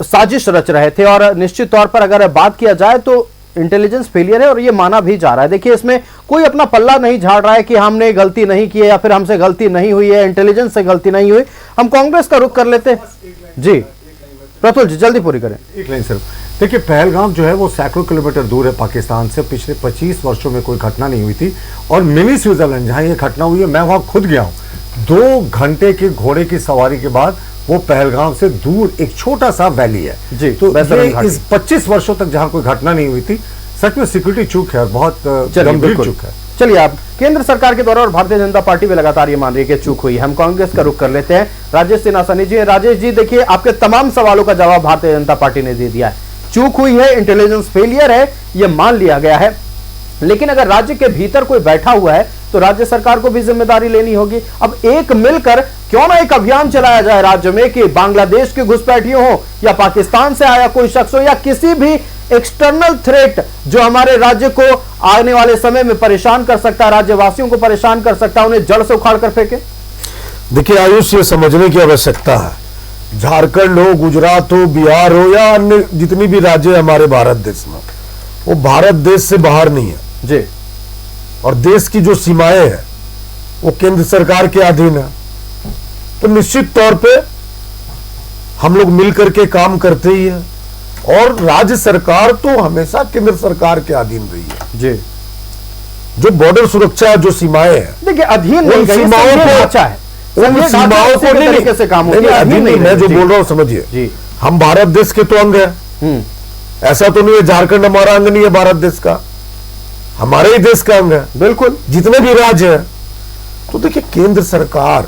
साजिश रच रहे थे। और निश्चित तौर पर अगर बात किया जाए तो इंटेलिजेंस फेलियर है, और ये माना भी जा रहा है। देखिए, इसमें कोई अपना पल्ला नहीं झाड़ रहा है कि हमने गलती नहीं की है या फिर हमसे गलती नहीं हुई है, इंटेलिजेंस से गलती नहीं हुई। हम कांग्रेस का रुख कर लेते हैं। जी प्रतुल जी, जल्दी पूरी करें। एक लाइन सिर्फ। देखिए, पहलगाम जो है वो सैकड़ों किलोमीटर दूर है पाकिस्तान से, पिछले 25 वर्षों में कोई घटना नहीं हुई थी, और मिनी स्विट्जरलैंड जहां ये घटना हुई है, मैं वहां खुद गया हूं। 2 घंटे के घोड़े की सवारी के बाद वो पहलगाम से दूर एक छोटा सा वैली है जी, तो बैतरन ये घाटी। इस 25 वर्षों तक जहां कोई घटना नहीं हुई थी, सच में सिक्योरिटी चूक है, और बहुत चलिए, गंभीर बिल्कुल। चूक है। चलिए, आप केंद्र सरकार के द्वारा और भारतीय जनता पार्टी भी लगातार ये मान रही है कि चूक हुई है। हम कांग्रेस का रुख कर लेते हैं। राजेश सिन्हा जी, राजेश जी, देखिए, आपके तमाम सवालों का जवाब भारतीय जनता पार्टी ने दे दिया है। चूक हुई है, इंटेलिजेंस फेलियर है, ये मान लिया गया है, लेकिन अगर राज्य के भीतर कोई बैठा हुआ है तो राज्य सरकार को भी जिम्मेदारी लेनी होगी। अब एक मिलकर क्यों ना एक अभियान चलाया जाए राज्य में कि बांग्लादेश के घुसपैठियों हो या पाकिस्तान से आया कोई शख्स हो या किसी भी एक्सटर्नल थ्रेट जो हमारे राज्य को आने वाले समय में परेशान कर सकता है, राज्यवासियों को परेशान कर सकता है, उन्हें जड़ से उखाड़ कर फेंके। देखिए आयुष, ये समझने की आवश्यकता है, झारखंड हो, गुजरात हो, बिहार हो या अन्य जितनी भी राज्य है हमारे भारत देश में, वो भारत देश से बाहर नहीं है जी, और देश की जो सीमाएं हैं वो केंद्र सरकार के अधीन है। तो निश्चित तौर पे हम लोग मिलकर के काम करते ही हैं, और राज्य सरकार तो हमेशा केंद्र सरकार के अधीन रही है। जी, जो बॉर्डर सुरक्षा, जो सीमाएं हैं, देखिए, अधीन उन नहीं गई, सीमाओं संघीय को- ढांचा है, उन संघीय ढांचा सीमाओं उसी को के नहीं, तरीके से काम होती नहीं, है, अधीन नहीं, गई। मैं जो जी, बोल रहा हूं समझिए, जी, हम भारत देश के तो अंग हैं। ऐसा तो नहीं है झारखंड हमारा अंग नहीं है भारत देश का, हमारे ही देश का अंग है, बिल्कुल। जितने भी राज्य हैं। तो देखिए, केंद्र सरकार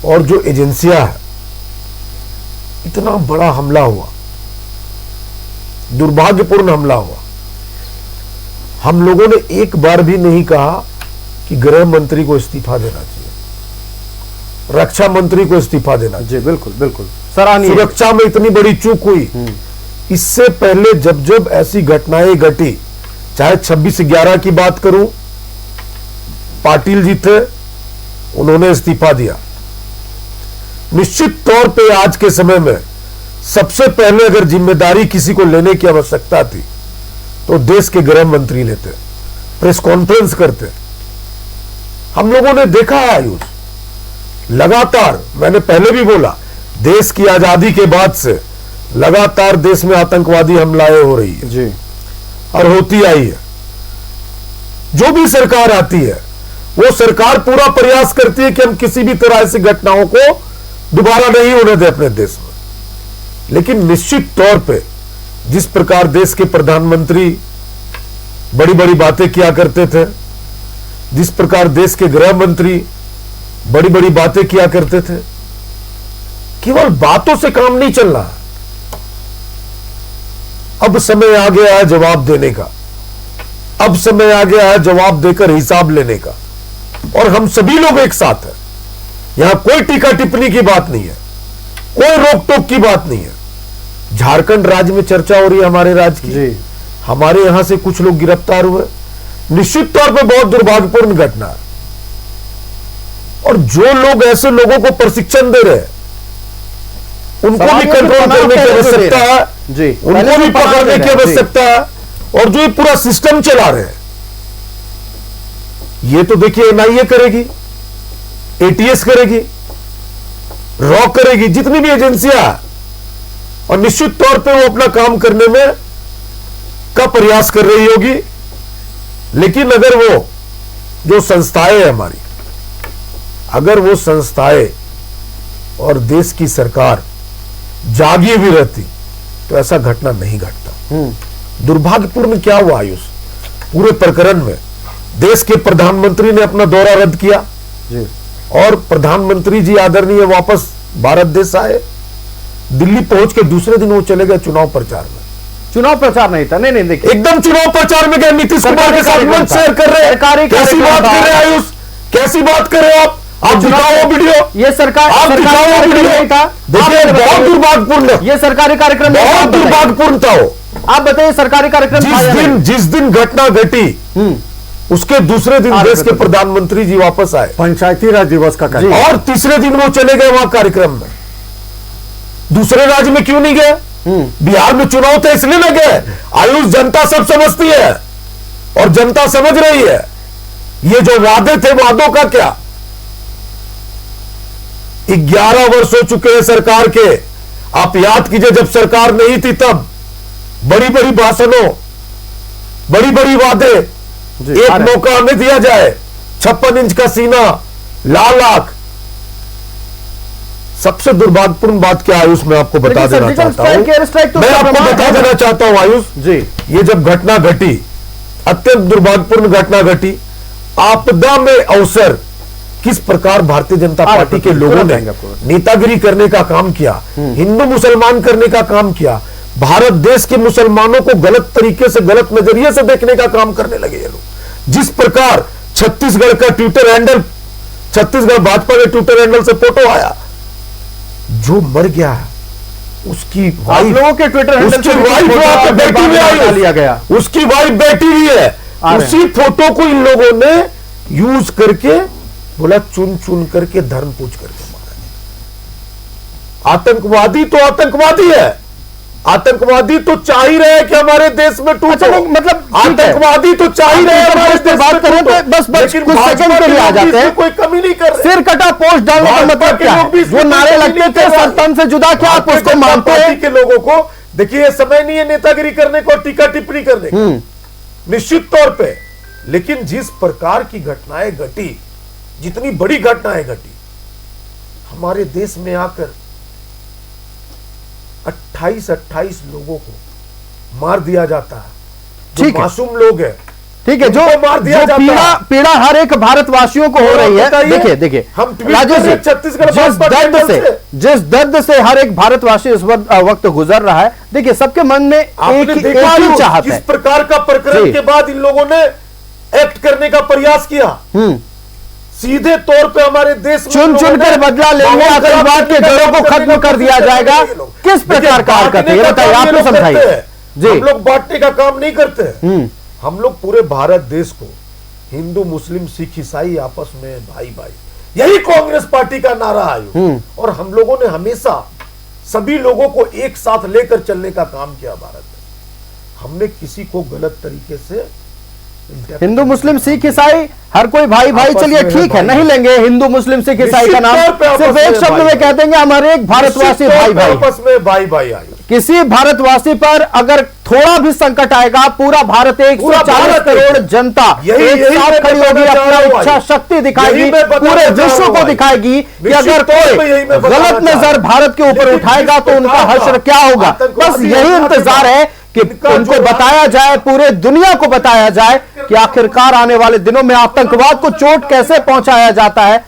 और जो एजेंसियां हैं, इतना बड़ा हमला हुआ, दुर्भाग्यपूर्ण हमला हुआ, हम लोगों ने एक बार भी नहीं कहा कि गृह मंत्री को इस्तीफा देना चाहिए, रक्षा मंत्री को इस्तीफा देना चाहिए। जी, बिल्कुल बिल्कुल, सराहनीय। सुरक्षा में इतनी बड़ी चूक हुई। इससे पहले जब जब ऐसी घटनाएं घटी, चाहे 26/11 की बात करूं, पाटिल जी थे, उन्होंने इस्तीफा दिया। निश्चित तौर पे आज के समय में सबसे पहले अगर जिम्मेदारी किसी को लेने की आवश्यकता थी तो देश के गृह मंत्री लेते, प्रेस कॉन्फ्रेंस करते। हम लोगों ने देखा है आयुष, लगातार, मैंने पहले भी बोला, देश की आजादी के बाद से लगातार देश में आतंकवादी हमलाएं हो रही है जी, और होती आई है। जो भी सरकार आती है वो सरकार पूरा प्रयास करती है कि हम किसी भी तरह ऐसी घटनाओं को दोबारा नहीं होने दें अपने देश में। लेकिन निश्चित तौर पे जिस प्रकार देश के प्रधानमंत्री बड़ी बड़ी बातें किया करते थे, जिस प्रकार देश के गृह मंत्री बड़ी बड़ी बातें किया करते थे, केवल बातों से काम नहीं चल रहा। अब समय आ गया है जवाब देने का, अब समय आ गया है जवाब देकर हिसाब लेने का, और हम सभी लोग एक साथ हैं। यहां कोई टीका टिप्पणी की बात नहीं है, कोई रोक टोक की बात नहीं है। झारखंड राज्य में चर्चा हो रही है हमारे राज्य की, जी, हमारे यहां से कुछ लोग गिरफ्तार हुए, निश्चित तौर पर बहुत दुर्भाग्यपूर्ण घटना है। और जो लोग ऐसे लोगों को प्रशिक्षण दे रहे हैं, उनको भी समाज में कंट्रोल तनाव करने की पैदा हो आवश्यकता रहा है, है। जी, उनको पहले भी से तनाव पकड़ने दे की रहे हैं, जी। आवश्यकता है। और जो ये पूरा सिस्टम चला रहे हैं, ये तो देखिए एनआईए करेगी, एटीएस करेगी, रॉ करेगी, जितनी भी एजेंसियां, और निश्चित तौर पे वो अपना काम करने में का प्रयास कर रही होगी। लेकिन अगर वो जो संस्थाएं है हमारी, अगर वो संस्थाएं और देश की सरकार जागी भी रहती तो ऐसा घटना नहीं घटता। दुर्भाग्यपूर्ण क्या हुआ आयुष, पूरे प्रकरण में देश के प्रधानमंत्री ने अपना दौरा रद्द किया जी। और प्रधानमंत्री जी आदरणीय वापस भारत देश आए। दिल्ली पहुंच के दूसरे दिन वो चले गए चुनाव प्रचार में। चुनाव प्रचार नहीं था, नहीं देखिए, एकदम चुनाव प्रचार में गए, नीतीश कुमार के साथ मंच शेयर कर रहे हैं। कैसी बात कर रहे हैं आयुष, कैसी बात कर रहे हो आप दिखाओ वो वीडियो, ये सरकार, आप दिखाओ वो वीडियो नहीं था। देखिए बहुत दुर्भाग्यपूर्ण, ये सरकारी कार्यक्रम नहीं था, बहुत आप बताइए। दुर्भाग्यपूर्ण था वो। आप बताइए सरकारी कार्यक्रम था या नहीं? जिस दिन घटना घटी उसके दूसरे दिन देश के प्रधानमंत्री जी वापस आए, पंचायती राज दिवस का कार्यक्रम, और तीसरे दिन वो चले गए वहां कार्यक्रम में। दूसरे राज्य में क्यों नहीं गए? बिहार में चुनाव थे इसलिए न गए। आयुष, जनता सब समझती है और जनता समझ रही है। ये जो वादे थे, वादों का क्या? 11 वर्ष हो चुके हैं सरकार के। आप याद कीजिए, जब सरकार नहीं थी तब बड़ी बड़ी भाषणों, बड़ी बड़ी वादे, एक मौका हमें दिया जाए, 56 इंच का सीना, लाल आंख। सबसे दुर्भाग्यपूर्ण बात क्या आयुष, मैं आपको बता देना चाहता हूं, मैं आपको बता देना चाहता हूं आयुष जी, ये जब घटना घटी, अत्यंत दुर्भाग्यपूर्ण घटना घटी, आपदा में अवसर किस प्रकार भारतीय जनता पार्टी के लोगों ने नेतागिरी करने का काम किया, हिंदू मुसलमान करने का काम किया, भारत देश के मुसलमानों को गलत तरीके से, गलत नजरिए से देखने का काम करने लगे ये लोग। जिस प्रकार छत्तीसगढ़ का ट्विटर हैंडल, छत्तीसगढ़ भाजपा के ट्विटर हैंडल से फोटो आया, जो मर गया उसकी वाइफ, लोगों के ट्विटर हैंडल उसकी वाइफ वहां पे बैठी हुई है, लिया गया, उसकी वाइफ बैठी हुई है, उसी फोटो को इन लोगों ने यूज करके बोला चुन चुन करके, धर्म पूछ करके मारा। आतंकवादी तो आतंकवादी है, आतंकवादी तो चाह ही रहे कि हमारे देश में टूटे। अच्छा, मतलब आतंकवादी तो चाह ही रहे हमारे देश बात करें तो बस कुछ सेकंड के लिए आ जाते हैं, कोई कमी नहीं कर रहे। सिर कटा पोस्ट डालने का मतलब क्या है? जो नारे लगते थे संतन से जुदा, क्या आप उसको मानते हैं? के लोगों को देखिए, ये समय नहीं है नेतागिरी करने को, टीका टिप्पणी करने को, निश्चित तौर पे। लेकिन जिस प्रकार की घटनाएं घटी, जितनी बड़ी घटनाएं घटी हमारे देश में आकर, 28 लोगों को मार दिया जाता है, जो मासूम लोग हैं, ठीक है, जो मार दिया जाता है। पीड़ा हर एक भारतवासियों को हो रही है। देखिए हम राजेश जी, छत्तीसगढ़ जिस दर्द से हर एक भारतवासी इस वक्त गुजर रहा है, देखिए सबके मन में एक ही चाहत है। किस प्रकार का प्रकरण के बाद इन लोगों ने एक्ट करने का प्रयास किया, सीधे तौर पे हमारे देश में चुन चुन कर बदला लेंगे, आतंकवाद के जड़ों को खत्म कर दिया जाएगा। किस प्रकार का हरकत है, बताइए, आप लोग समझाइए जी। हम लोग बांटने का काम नहीं करते, हम लोग पूरे भारत देश को, हिंदू मुस्लिम सिख ईसाई आपस में भाई भाई, यही कांग्रेस पार्टी का नारा है। और हम लोगों ने हमेशा सभी लोगों को एक साथ लेकर चलने का काम किया भारत में। हमने किसी को गलत तरीके से, हिंदू मुस्लिम सिख ईसाई हर कोई भाई भाई, चलिए ठीक है, नहीं लेंगे हिंदू मुस्लिम सिख ईसाई का नाम, सिर्फ एक शब्द में कह देंगे हमारे एक भारतवासी भाई भाई, आपस में भाई भाई आए। किसी भारतवासी पर अगर थोड़ा भी संकट आएगा, पूरा भारत 140 करोड़ जनता एक साथ खड़ी होगी, अपना इच्छा शक्ति दिखाएगी, पूरे विश्व को दिखाएगी कि अगर कोई गलत नजर भारत के ऊपर उठाएगा तो उनका हश्र क्या होगा। बस यही इंतजार है कि उनको बताया जाए, पूरे दुनिया को बताया जाए कि आखिरकार आने वाले दिनों में आतंकवाद को चोट कैसे पहुंचाया जाता है।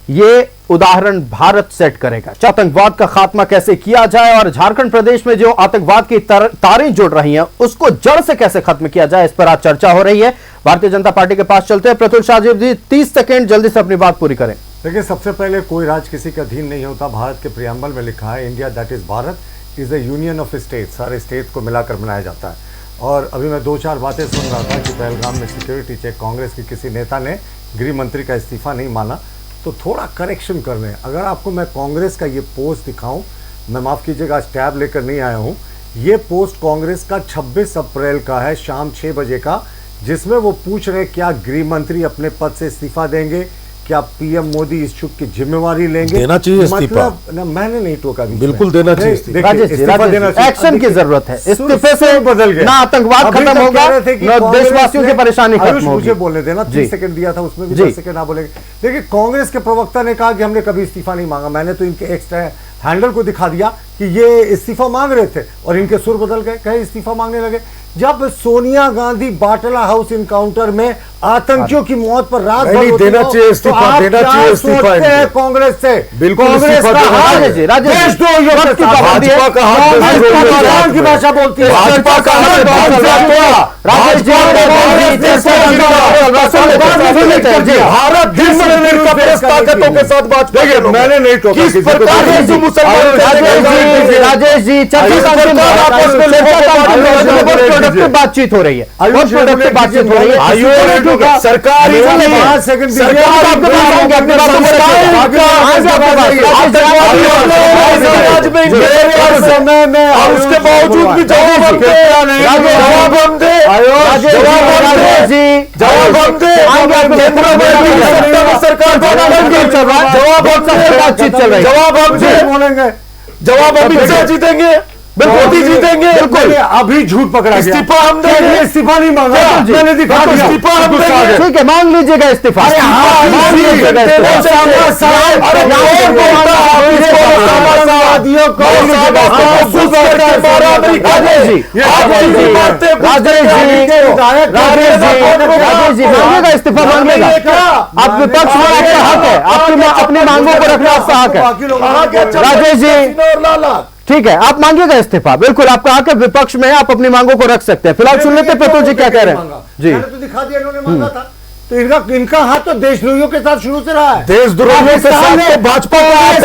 ये उदाहरण भारत सेट करेगा, आतंकवाद का खात्मा कैसे किया जाए और झारखंड प्रदेश में जो आतंकवाद की तारें जुड़ रही हैं उसको जड़ से कैसे खत्म किया जाए, इस पर आज चर्चा हो रही है। भारतीय जनता पार्टी के पास चलते हैं। प्रतुल शाहजी जी, 30 सेकेंड जल्दी से अपनी बात पूरी करें। देखिए, सबसे पहले कोई राज्य किसी का अधीन नहीं होता। भारत के प्रियम्बल में लिखा है, India that is Bharat is A union of states, सारे स्टेट को मिलाकर बनाया जाता है। और अभी मैं 2-4 बातें सुन रहा था कि पहलगाम में सिक्योरिटी चेक, कांग्रेस के किसी नेता ने गृह मंत्री का इस्तीफा नहीं माना, तो थोड़ा करेक्शन कर रहे हैं। अगर आपको मैं कांग्रेस का ये पोस्ट दिखाऊं, मैं माफ़ कीजिएगा आज टैब लेकर नहीं आया हूं, ये पोस्ट कांग्रेस का 26 अप्रैल का है, शाम 6 बजे का, जिसमें वो पूछ रहे हैं क्या गृह मंत्री अपने पद से इस्तीफा देंगे क्या पीएम मोदी इस चुप की जिम्मेवारी लेंगे? देना चाहिए इस्तीफा। मतलब ना, मैंने नहीं टोका बीच में। बिल्कुल देना चाहिए नहीं, इस्तीफा। देखिए, राजेश जी, इस्तीफा देना चाहिए। एक्शन की जरूरत है। इस्तीफे से बदल गया, ना आतंकवाद अभी खत्म तक होगा, कह रहे थे कि ना कांग्रेस देशवासियों ने- की परेशानी आयुष, खत्म होगी। मुझे बोलने देना, जी। 30 सेकंड दिया था, उसमें भी जी। 10 सेकंड ना बोलेंगे। देखिए, कांग्रेस के प्रवक्ता ने कहा कि हमने कभी इस्तीफा नहीं मांगा। मैंने तो इनके एक्स हैंडल को दिखा दिया कि ये इस्तीफा मांग रहे थे और इनके सुर बदल गए, कहे इस्तीफा मांगने लगे। जब सोनिया गांधी बाटला हाउस इनकाउंटर में आतंकियों की मौत पर रात भर नहीं, होती देना हो, चाहिए तो इस्तीफा, आप देना क्या चाहिए इस्तीफा सोचते हैं इनको। कांग्रेस से? बिल्कुल कांग्रेस इस्तीफा का देना हाल चाहिए। राजेश जी, देशद्रोहियों के वक्त की साथ। पाबंदी है। भाजपा का हाथ कांग्रेस देशद्रोहियों के पाकिस्तान साथ की में। भाषा बोलती है। भाजपा का हाथ राजेश जी, भारत विश्व में का प्रेस ताकतों के साथ भाजपा के लोग। मैंने नहीं टोका किस किसी को। प्रकार राजेश हिंदू जी, मुसलमान राजेश जी, प्रोडक्टिव बातचीत हो रही है, बहुत प्रोडक्टिव बातचीत हो रही है। सरकार समय में उसके बावजूद भी जवाब हम दे, जवाब हम दे, जवाब हम दे। केंद्र में सरकार जवाब हम दे, बातचीत चल रही है। जवाब हम दे, बोलेंगे जवाब अमित शाह जीतेंगे, मोदी जीतेंगे। बिल्कुल, अभी झूठ पकड़ा गया। इस्तीफा हम देंगे। ये इस्तीफा नहीं मांगा, जी। मैंने दिखा हाँ, तो दिया। इस्तीफा हम देंगे। ठीक है, मांग लीजिएगा इस्तीफा। अरे हाँ, मांग जी, लीजिएगा देना इस्तीफा। चाहिए। अरे कौन बोलता है आप इसको? सादियों को राजेश जी, मांगेगा इस्तीफा, मांगेगा। आप विपक्ष में, आपका हक है, आपकी अपनी मांगों को रखना आपका हक है। राजेश जी, ठीक है, आप मांगिएगा इस्तीफा, बिल्कुल आपका हक है। विपक्ष में आप अपनी मांगों को रख सकते हैं। फिलहाल सुन लेते प्रतुल जी क्या कह रहे हैं। जी, मैंने तो दिखा दिया, इन्होंने मांगा था। तो इनका हाथ तो देशद्रोहियों के साथ शुरू से रहा है। देशद्रोहियों के साथ तो भाजपा का हाथ है।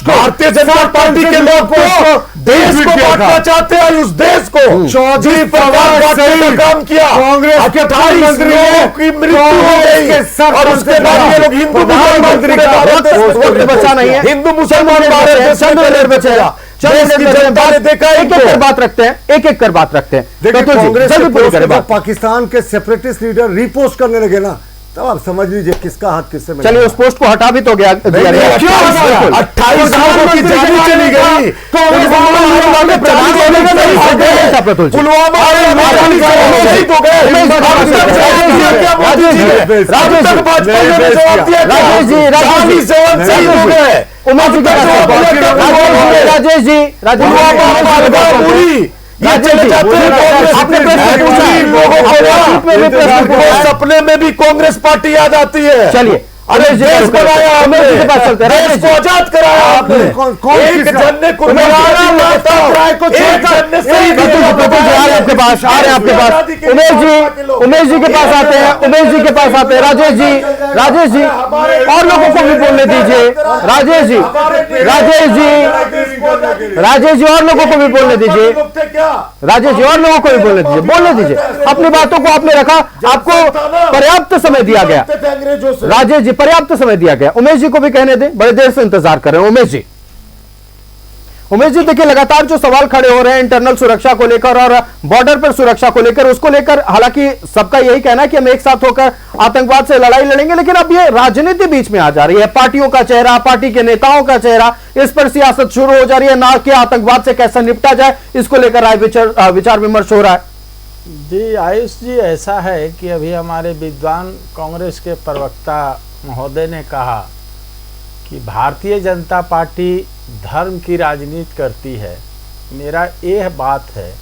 भारतीय जनता पार्टी के लोग को देश को बांटना चाहते हैं, उस देश को चौधरी जिस प्रकार बांटने का काम किया, कांग्रेस के 28 प्रधानमंत्री लोगों की मृत्यु हो गई और उसके बाद ये लोग हिंदू मुसलमान बचा नहीं है। हिंदू मुसलमान भारत देश में बचेगा। देश की जनता ने देखा एक एक कर बात रखते हैं, एक एक कर बात रखते हैं। देखिए, प्रतुल जी, कांग्रेस जल्दी के पूरी पोस्ट करें को बात। पाकिस्तान के सेपरेटिस्ट लीडर रीपोस्ट करने लगे ना, तब आप समझ लीजिए किसका हाथ किससे में। चलिए, उस पोस्ट को हटा भी तो गया दिया गया। बिल्कुल। 28 लोगों की जान चली गई। प्रतुल जी, पुलवामा उमेश जी के पास राजेश जी, सपने में भी कांग्रेस पार्टी याद आती है। चलिए, अरे देश बनाया आपने, उमेश जी के पास चलते हैं। देश को आजाद कराया आपने। एक जन ने उमेश जी के पास आते हैं, उमेश जी के पास आते हैं। राजेश जी और लोगों को भी बोलने दीजिए। राजेश जी और लोगों को भी बोलने दीजिए। राजेश जी और लोगों को भी बोलने दीजिए। अपनी बातों को आपने रखा, आपको पर्याप्त समय दिया गया। राजेश जी, पर्याप्त समय दिया गया। उमेश जी को भी कहने दें, बड़े देर से इंतजार कर रहे हैं। उमेश जी, देखिए लगातार जो सवाल खड़े हो रहे हैं इंटरनल सुरक्षा को लेकर और बॉर्डर पर सुरक्षा को लेकर, उसको लेकर हालांकि सबका यही कहना है कि हम एक साथ होकर आतंकवाद से लड़ाई लड़ेंगे, लेकिन अब ये राजनीति बीच में आ जा रही है। पार्टियों का चेहरा, पार्टी के नेताओं का चेहरा, इस पर सियासत शुरू हो जा रही है। ना कि आतंकवाद से कैसे निपटा जाए, इसको लेकर राय विचार विमर्श हो रहा है। जी आयुष जी, ऐसा है कि अभी हमारे विद्वान कांग्रेस के प्रवक्ता महोदय ने कहा कि भारतीय जनता पार्टी धर्म की राजनीति करती है। मेरा यह बात है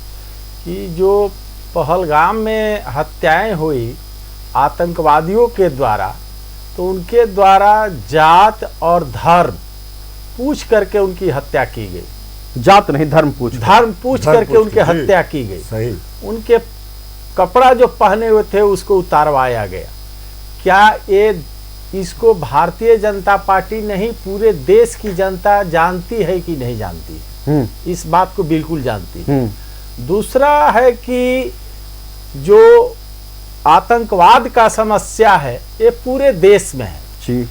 कि जो पहलगाम में हत्याएं हुई आतंकवादियों के द्वारा, तो उनके द्वारा जात और धर्म पूछ करके उनकी हत्या की गई। जात नहीं, धर्म पूछ करके उनकी हत्या की गई। सही। उनके कपड़ा जो पहने हुए थे उसको उतारवाया गया। क्या ये इसको भारतीय जनता पार्टी नहीं, पूरे देश की जनता जानती है कि नहीं जानती? इस बात को बिल्कुल जानती है। दूसरा है कि जो आतंकवाद का समस्या है ये पूरे देश में है जी।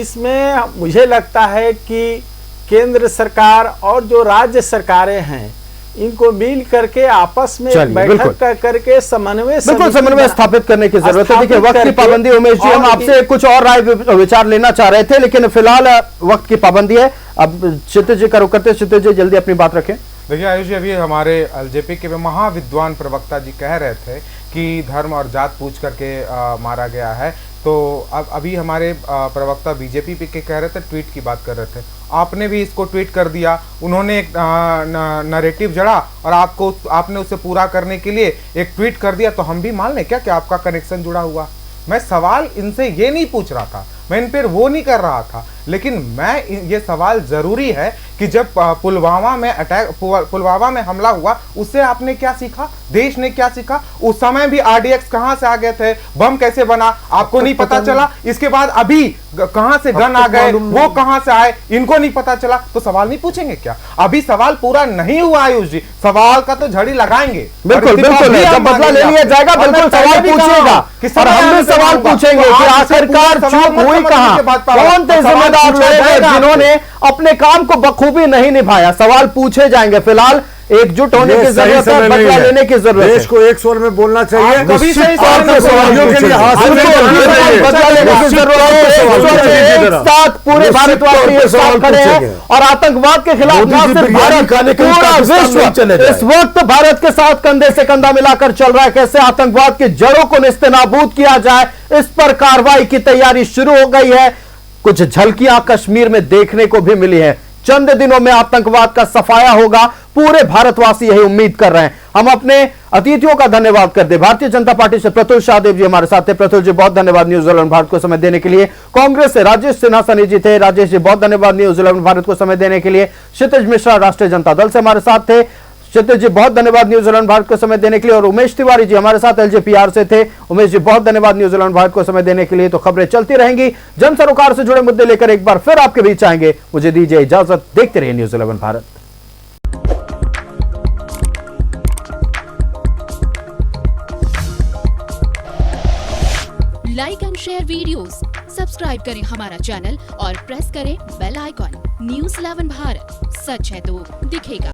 इसमें मुझे लगता है कि केंद्र सरकार और जो राज्य सरकारें हैं इनको मिल करके आपस में चलिए, बैठक बिल्कुल। करके समन्वय बिल्कुल समन्वय स्थापित करने की जरूरत है। देखिए वक्त की पाबंदी, उमेश जी हम आपसे कुछ और राय विचार लेना चाह रहे थे, लेकिन फिलहाल वक्त की पाबंदी है। अब क्षितिज जी का रुख करते, क्षितिज जी जल्दी अपनी बात रखें। देखिए आयुष जी, अभी हमारे एलजेपी के महाविद्वान प्रवक्ता जी कह रहे थे कि धर्म और जात पूछ करके मारा गया है। तो अब अभी हमारे प्रवक्ता बीजेपी पे के कह रहे थे, ट्वीट की बात कर रहे थे, आपने भी इसको ट्वीट कर दिया। उन्होंने एक नैरेटिव जड़ा और आपने उसे पूरा करने के लिए एक ट्वीट कर दिया। तो हम भी मान लें क्या कि आपका कनेक्शन जुड़ा हुआ? मैं सवाल इनसे ये नहीं पूछ रहा था, मैं इन पर वो नहीं कर रहा था, लेकिन मैं ये सवाल जरूरी है कि जब पुलवामा में हमला हुआ, उससे आपने क्या सीखा? देश ने क्या सीखा? उस समय भी आरडीएक्स कहां से आ गए थे, बम कैसे बना, आपको नहीं पता चला? इसके बाद अभी कहां से गन आ गए, वो कहां से आए, इनको नहीं पता चला? तो सवाल नहीं पूछेंगे क्या? अभी सवाल पूरा नहीं हुआ आयुष जी, सवाल का तो झड़ी लगाएंगे। बिल्कुल बिल्कुल, जब बदला ले लिया जाएगा बिल्कुल सवाल पूछेगा, और हम भी सवाल पूछेंगे कि आखिरकार चूक हुई कहां, कौन थे जिम्मेदार लोग जिन्होंने अपने काम को बखूबी नहीं निभाया? सवाल पूछे जाएंगे। फिलहाल एकजुट होने की जरूरत है, बदला लेने की जरूरत है। देश को एक स्वर में बोलना चाहिए। कभी सही और सवालों के लिए हासिल बदला लेने की जरूरत है। एक साथ पूरे भारतवासी एक साथ खड़े हैं और आतंकवाद के खिलाफ न सिर्फ भारत, पूरा विश्व इस वक्त भारत के साथ कंधे से कंधा मिलाकर चल रहा है। कैसे आतंकवाद की जड़ों को निस्तेनाबूद किया जाए, इस पर कार्रवाई की तैयारी शुरू हो गई है। कुछ झलकियां कश्मीर में देखने को भी मिली है। चंद दिनों में आतंकवाद का सफाया होगा, पूरे भारतवासी यही उम्मीद कर रहे हैं। हम अपने अतिथियों का धन्यवाद करते हैं। भारतीय जनता पार्टी से प्रतुल शाहदेव जी हमारे साथ थे। प्रतुल जी बहुत धन्यवाद न्यूज 11 भारत को समय देने के लिए। कांग्रेस से राजेश सिन्हा सनी जी थे। राजेश जी बहुत धन्यवाद न्यूज 11 भारत को समय देने के लिए। क्षितिज मिश्रा राष्ट्रीय जनता दल से हमारे साथ थे। क्षितिज जी बहुत धन्यवाद न्यूज 11 भारत को समय देने के लिए। और उमेश तिवारी जी हमारे साथ एलजेपीआर से थे। उमेश जी बहुत धन्यवाद न्यूज 11 भारत को समय देने के लिए। तो खबरें चलती रहेंगी, जन सरोकार से जुड़े मुद्दे लेकर एक बार फिर आपके बीच आएंगे। मुझे दीजिए इजाजत, देखते रहिए news 11 Bharat. Like and share videos, subscribe करें हमारा चैनल और प्रेस करें बेल आइकॉन। न्यूज़ 11 भारत, सच है तो दिखेगा।